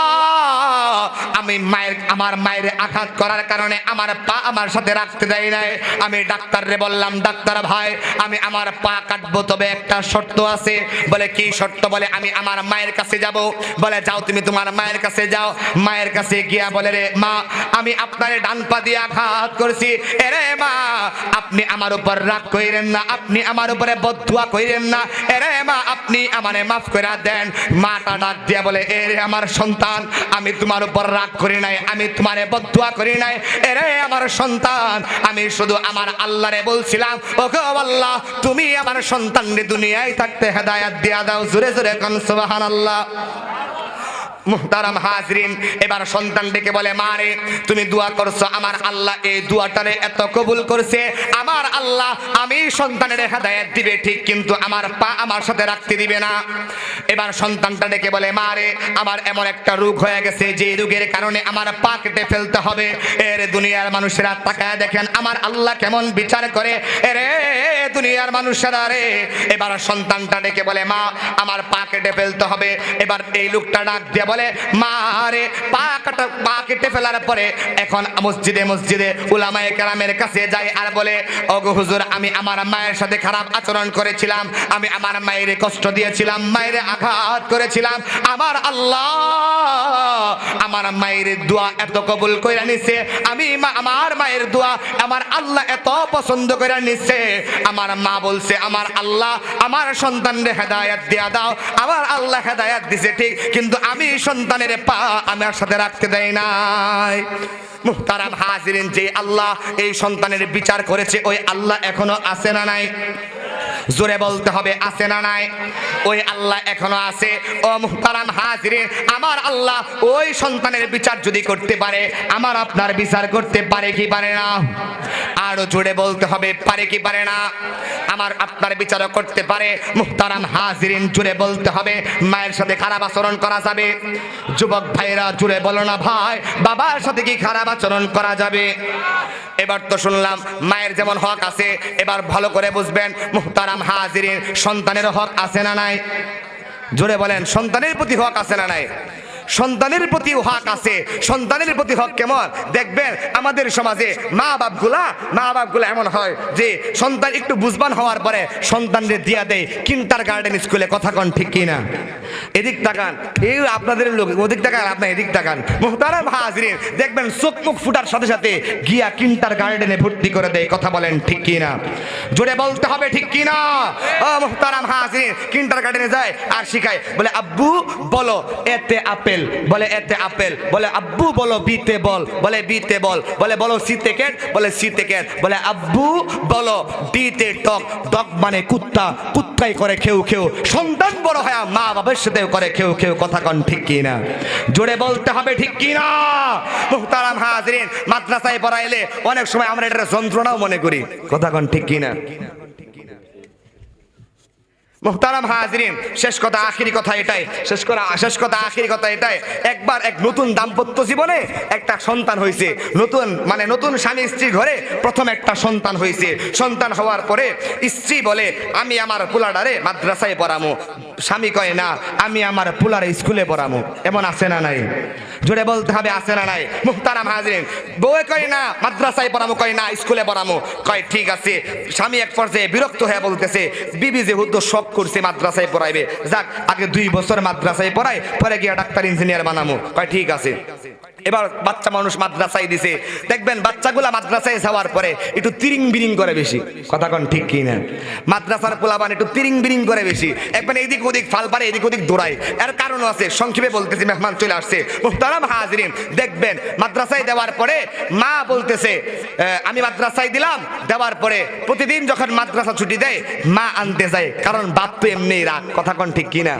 আমার মায়ের আঘাত করার কারণে আমার পা আমার সাথে রাখতে দেয় নাই। আমি ডাক্তাররে বললাম, ডাক্তার ভাই আমি আমার পা কাটবো, তবে একটা শর্ত আছে। বলে কি শর্ত? বলে আমি আমার মায়ের কাছে যাব। বলে যাও তুমি তোমার মায়ের কাছে যাও। মায়ের কাছে গিয়া বলে, রে মা আমি আপনারে ডান পা দিয়ে আঘাত করেছি, এরে মা আপনি আমার উপর রাগ কইরেন না, আপনি আমার উপরে বদদুয়া কইরেন না, এরে মা আপনি আমারে মাফ করে দেন। মাটা ডাক দিয়া বলে, এরে আমার সন্তান আমি তোমার উপর রাগ করি নাই, আমি তোমারে বদদুয়া করি নাই। এরে আমার সন্তান আমি শুধু আমার আল্লাহরে বলছিলাম, ওগো আল্লাহ তুমি আমার সন্তানরে দুনিয়ায় থাকতে হেদায়েত দিয়া দাও। জোরে জোরে কোন সুবহানাল্লাহ। মুহতারাম হাজরিন, এবার সন্তান ডেকে বলে, মা রে তুমি দোয়া করছো, আমার আল্লাহ এই দোয়াটারে এত কবুল করছে। আমার আল্লাহ আমি সন্তানের হেদায়েত দিবে ঠিক, কিন্তু আমার পা আমার সাথে রাখতে দিবে না। এবার সন্তানটা ডেকে বলে, মা রে আমার এমন একটা রোগ হয়ে গেছে যে রোগের কারণে আমার পা কেটে ফেলতে হবে। এর দুনিয়ার মানুষেরা তাকায় দেখেন আমার আল্লাহ কেমন বিচার করে। এরে দুনিয়ার মানুষেরা রে, এবার সন্তানটা ডেকে বলে, মা আমার পা কেটে ফেলতে হবে। এবার এই লোকটা ডাক দিয়ে বলে, মা রে পা কেটে ফেলার পরে এখন মসজিদে উলামায়ে কেরামের কাছে যায় আর বলে, ওগো হুজুর আমি আমার মায়ের সাথে খারাপ আচরণ করেছিলাম, আমি আমার মায়ের কষ্ট দিয়েছিলাম, মায়ের আঘাত করেছিলাম। আমার আল্লাহ আমার মায়ের দোয়া এত কবুল কইরা নিছে, আমি আমার মায়ের দোয়া আমার আল্লাহ এত পছন্দ কইরা নিছে। আমার মা বলছে, আমার আল্লাহ আমার সন্তানরে হেদায়েত দিয়া দাও। আমার আল্লাহ হেদায়েত দিছে ঠিক, কিন্তু আমি সন্তানের পা আমার সাথে রাখতে দেয় নাই। মুহতারাম হাজিরিন, যে আল্লাহ এই সন্তানের বিচার করেছে ওই আল্লাহ এখনো আছে না নাই? জোরে বলতে হবে, আছে না নাই? ওই আল্লাহ এখনো আছে। ও মুহতারাম হাজিরিন, আমার আল্লাহ ওই সন্তানের বিচার যদি করতে পারে, আমার আপনার বিচার করতে পারে কি পারে না? আরো জোরে বলতে হবে, পারে কি পারে না? আমার আপনার বিচারও করতে পারে। মুহতারাম হাজিরিন, জোরে বলতে হবে, মায়ের সাথে খারাপ আচরণ করা যাবে? যুবক ভাইরা জোরে বলো না ভাই, বাবার সাথে কি খারাপ আচরণ করা যাবে? এবার তো শুনলাম মায়ের যেমন হক আছে, এবার ভালো করে বুঝবেন মুহতারাম হাজিরিন, সন্তানের হক আছে না নাই? জোরে বলেন, সন্তানের প্রতি হক আছে না নাই? সন্তানের প্রতি হক আছে। সন্তানের প্রতি হক কেমন দেখবেন, আমাদের সমাজে মা বাপগুলা এমন হয় যে সন্তান একটু বুঝবান হওয়ার পরে সন্তানদের দিয়া দেয় কিন্ডারগার্টেন স্কুলে। কথা কন ঠিক কিনা? এদিক তাকান, এই আপনাদের লোক ওদিক তাকান, আপনার এদিক তাকান। মুহতারাম হাজিরিন, দেখবেন চোখ মুখ ফুটার সাথে সাথে গিয়া কিন্ডারগার্টেনে ভর্তি করে দেয়। কথা বলেন ঠিক কিনা? জোরে বলতে হবে ঠিক কিনা? ও মুহতারাম হাজিরিন, কিন্ডারগার্টেনে যায় আর শিখায়, বলে আব্বু বলো এতে আপেল, আপেল, বলে এতে আপেল, বলে আব্বু বলো বিতে বল, বলে বিতে বল, বলে বলো সিতে ক্যাট, বলে সিতে ক্যাট, বলে আব্বু বলো ডিতে ডগ, ডগ মানে কুত্তা, কুত্তাই করে খেউ খেউ, সন্তান বড় হয় মা বাবার সাথেও করে খেউ খেউ, কথা কন ঠিক কি না? জোরে বলতে হবে ঠিক কি না? মুহতারাম হাজিরিন, মাদ্রাসায় পড়াইলে অনেক সময় আমরা এটা যন্ত্রণাও মনে করি, কথা কন ঠিক কি না? মুহতারাম হাজিরিন, শেষ কথা আখিরি কথা এটাই, শেষ কথা আখিরি কথা এটাই, একবার এক নতুন দাম্পত্য জীবনে একটা সন্তান হয়েছে, নতুন স্বামী স্ত্রী ঘরে প্রথম একটা সন্তান হয়েছে। সন্তান হওয়ার পরে স্ত্রী বলে আমি আমার পোলাডারে মাদ্রাসায় পড়ামো, স্বামী কয় না আমি আমার পোলারে স্কুলে পড়ামো। এমন আছে না নাই? জোরে বলতে হবে আছে না নাই? মুহতারাম হাজিরিন, বউয়ে কয় না মাদ্রাসায় পড়ামো, কয় না স্কুলে পড়ামো, কয় ঠিক আছে। স্বামী এক পর্যায়ে বিরক্ত হয়ে বলতেছে বিবি যেহেতু শখ করছে মাদ্রাসায় পড়াইবে, যাক আগে 2 বছর মাদ্রাসায় পড়াই, পরে গিয়ে ডাক্তার ইঞ্জিনিয়ার বানামো, কয় ঠিক আছে। এবার বাচ্চা মানুষ মাদ্রাসায় দিছে, দেখবেন বাচ্চাগুলা মাদ্রাসায় যাওয়ার পরে একটু তিরিং বিরিং করে বেশি, কথা কন ঠিক কি না? মাদ্রাসার পোলাবান একটু তিরিং বিরিং করে বেশি, একবার এদিক ওদিক ফাল পারে, এদিক ওদিক দৌড়ায়। এর কারণও আছে, সংক্ষেপে বলতেছি, মেহমান চলে আসছে। মুহতারাম হাজিরিন, দেখবেন মাদ্রাসায় দেওয়ার পরে মা বলতেছে আমি মাদ্রাসায় দিলাম, দেওয়ার পরে প্রতিদিন যখন মাদ্রাসা ছুটি দেয় মা আনতে যায়, কারণ বাপ তো এমনিই রাগ, কথা কন ঠিক কি না?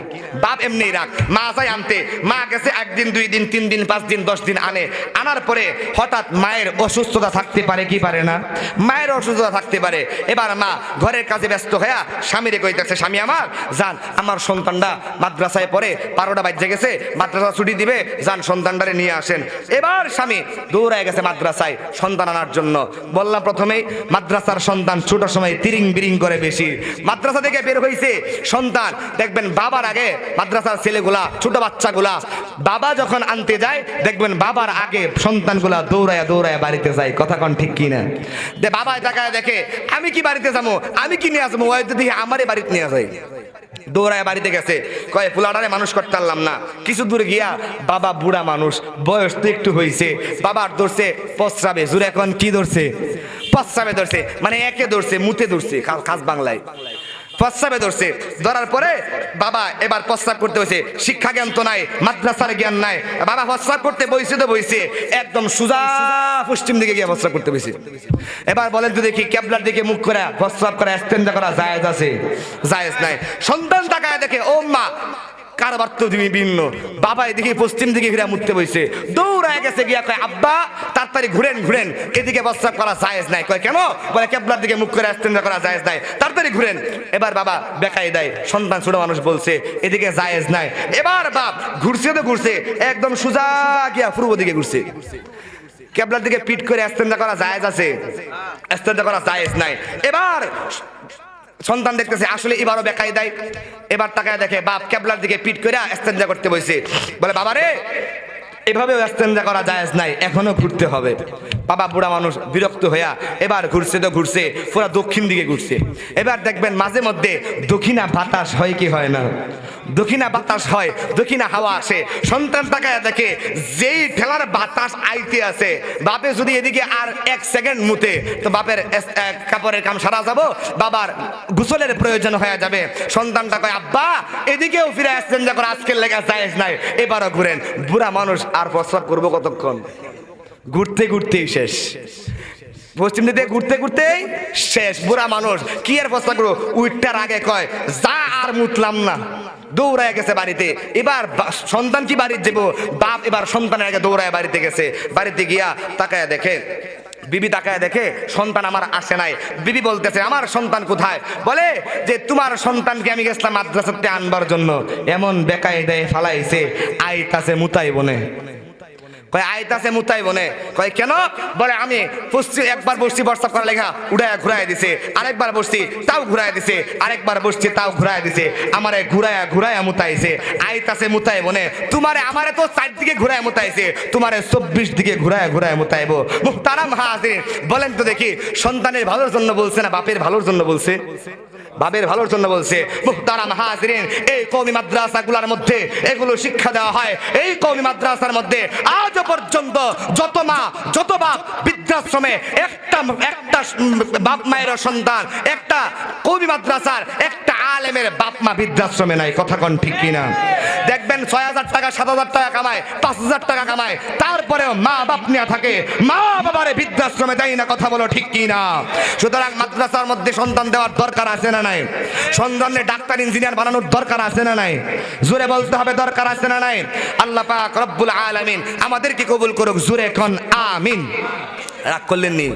বাপ এমনিই রাগ, মা যায় আনতে, মা গেছে 1 দিন 2 দিন 3 দিন 5 দিন 10 দিন আনে। আনার পরে হঠাৎ মায়ের অসুস্থতা থাকতে পারে কি পারে না? মায়ের অসুস্থতা থাকতে পারে। এবার মা ঘরের কাজে ব্যস্ত হয়ে স্বামীরে কইতেছে স্বামী আমার যান, আমার সন্তানটা মাদ্রাসায় পড়ে, 12টা বাজে গেছে, মাদ্রাসা ছুটি দিবে, যান সন্তানটারে নিয়ে আসেন। এবার স্বামী দৌড়ায় গেছে মাদ্রাসায় সন্তান আনার জন্য। বললাম প্রথমেই মাদ্রাসার সন্তান ছোট সময় তিরিং বিরিং করে বেশি। মাদ্রাসা থেকে বের হইছে সন্তান, দেখবেন বাবার আগে মাদ্রাসার ছেলেগুলা ছোট বাচ্চাগুলা বাবা যখন আনতে যায়, দেখবেন বাবার আগে সন্তানগুলা দৌড়ায় দৌড়ায় বাড়িতে যায়, কথা কন ঠিক কি না? বাবা তাকায় দেখে আমি কি বাড়িতে যাবো, আমি কি নিয়ে আসবো, ওই দেখি আমারে বাড়িতে নিয়ে যায়, দৌড়ায় বাড়িতে গেছে। কয় পোলাটারে মানুষ করতে পারলাম না। কিছু দূর গিয়া বাবা বুড়া মানুষ, বয়স তো একটু হয়েছে, বাবার ধরছে প্রস্রাবে, জোরে এখন কি ধরছে? প্রস্রাবে ধরছে, মানে একে ধরছে মুতে ধরছে, খাস বাংলায় প্রস্রাবে ধরছে। ধরার পরে বাবা এবার প্রস্রাব করতে হয়েছে, শিক্ষা জ্ঞান তো নাই, মাদ্রাসার জ্ঞান নাই। বাবা প্রস্রাব করতে বইছে তো বইছে, একদম সোজা পশ্চিম দিকে গিয়ে প্রস্রাব করতে বইছে। এবার বলেন তো দেখি, ক্যাবলার দিকে মুখ করে প্রস্রাব করা ইস্তেঞ্জা করা জায়েজ আছে? জায়েজ নাই। সন্তান তাকায় দেখে ও মা কারবার তো তুমি ভিন্ন, বাবা এদিকে পশ্চিম দিকে ঘিরে মুততে বইছে, দৌড়ায় গেছে গিয়া কয় আব্বা তাড়াতাড়ি ঘুরেন ঘুরেন, এদিকে প্রস্রাব করা জায়েজ নাই। কয় কেন? বলে ক্যাবলার দিকে মুখ করে ইস্তেঞ্জা করা জায়েজ নাই, তাড়াতাড়ি ঘুরেন। এবার বাবা বেকাই দেয়, সন্তান ছোট মানুষ বলছে এদিকে জায়েজ নাই। এবার বাপ ঘুরছে তো ঘুরছে, একদম সোজা গিয়া পূর্ব দিকে ঘুরছে। ক্যাবলার দিকে পিট করে ইস্তেঞ্জা করা জায়েজ আছে? ইস্তেঞ্জা করা জায়েজ নাই। এবার সন্তান দেখতেছে আসলে এবারও বেকাই দেয়। এবার তাকায় দেখে বাপ ক্যাবলার দিকে পিট করে ইস্তেঞ্জা করতে বসে। বলে বাবারে এভাবেও ইস্তেঞ্জা করা জায়েজ নাই, এখনো ঘুরতে হবে। বাবা বুড়া মানুষ বিরক্ত হইয়া এবার ঘুরছে তো ঘুরছে, পুরা দক্ষিণ দিকে ঘুরছে। এবার দেখবেন মাঝে মধ্যে দক্ষিণা বাতাস হয় কি হয় না? দক্ষিণা বাতাস হয়, দক্ষিণা হাওয়া আসে। সন্তান তাকায় দেখে যেই ঠেলার বাতাস আইতে আছে, বাপে যদি এদিকে আর 1 সেকেন্ড মুতে তো বাপের কাপড়ের কাম সারা যাব, বাবার গোসলের প্রয়োজন হয়ে যাবে। সন্তানটা কয় আব্বা এদিকেও ফিরে ইস্তেঞ্জা করা আজকের লেগে জায়েজ নাই, এবারও ঘুরেন। বুড়া মানুষ আর প্রস্রাব করবো কতক্ষণ? ঘুরতে ঘুরতেই শেষ, পশ্চিম দিকে ঘুরতে ঘুরতেই শেষ। বুড়া মানুষ কি আর প্রস্তাব করবো, উইটার আগে কয় যা আর মুতলাম না, দৌড়ায় গেছে বাড়িতে। এবার সন্তান কি বাড়িতে যাবো, বাপ এবার সন্তানের আগে দৌড়ায় বাড়িতে গেছে। বাড়িতে গিয়া তাকায় দেখে বিবি তাকায় দেখে সন্তান আমার আসে নাই। বিবি বলতেছে আমার সন্তান কোথায়? বলে যে তোমার সন্তানকে আমি গেছিলাম মাদ্রাসাতে আনবার জন্য, এমন বেকায়দায় ফালাইছে আইতাছে মুতাই বনে। কয় আইতাছে মুতাই বনে। কয় কেন? বলে আমি একবার বসছি প্রস্রাব করা লেখা উড়ায় ঘুরাই দিছে, আরেকবার বসছি তাও ঘুরাই দিছে, আরেকবার বসছি তাও ঘুরাই দিছে, আমারে ঘুরায়া ঘুরায়া মুতাইছে। আইতাছে মুতাই বনে, তোমারে আমারে তো 4 দিকে ঘুরায় মুতাইছে, তোমারে 24 দিকে ঘুরায় ঘুরায় মুতাইবো। মুহতারাম হাজির, বলেন তো দেখি সন্তানের ভালোর জন্য বলছে না বাপের ভালোর জন্য বলছে? বাপের ভালোর জন্য বলছে। মুহতারাম হাজিরিন, এই কওমি মাদ্রাসাগুলোর মধ্যে এগুলো শিক্ষা দেওয়া হয়। এই কওমি মাদ্রাসার মধ্যে আজও পর্যন্ত যত মা যত বাপ বৃদ্ধাশ্রমে একটা বাপ মায়ের সন্তান, একটা কওমি মাদ্রাসার একটা আলেমের বাপ মা বৃদ্ধাশ্রমে নাই, কথা কোন ঠিক কিনা? দেখবেন 6,000 টাকা 7,000 টাকা কামায়, 5,000 টাকা কামায়, তারপরেও মা বাপ নিয়ে থাকে, মা বাবারে বৃদ্ধাশ্রমে দেয় না, কথা বলো ঠিক কিনা? সুতরাং মাদ্রাসার মধ্যে সন্তান দেওয়ার দরকার আছে না নাই? সন্তানকে ডাক্তার ইঞ্জিনিয়ার বানানোর দরকার আছে না নাই? জোরে বলতে হবে, দরকার আছে না নাই? আল্লাহ পাক রব্বুল আলামিন আমাদেরকে কবুল করুক, জোরে কোন আমিন। রাগ করলেন নি?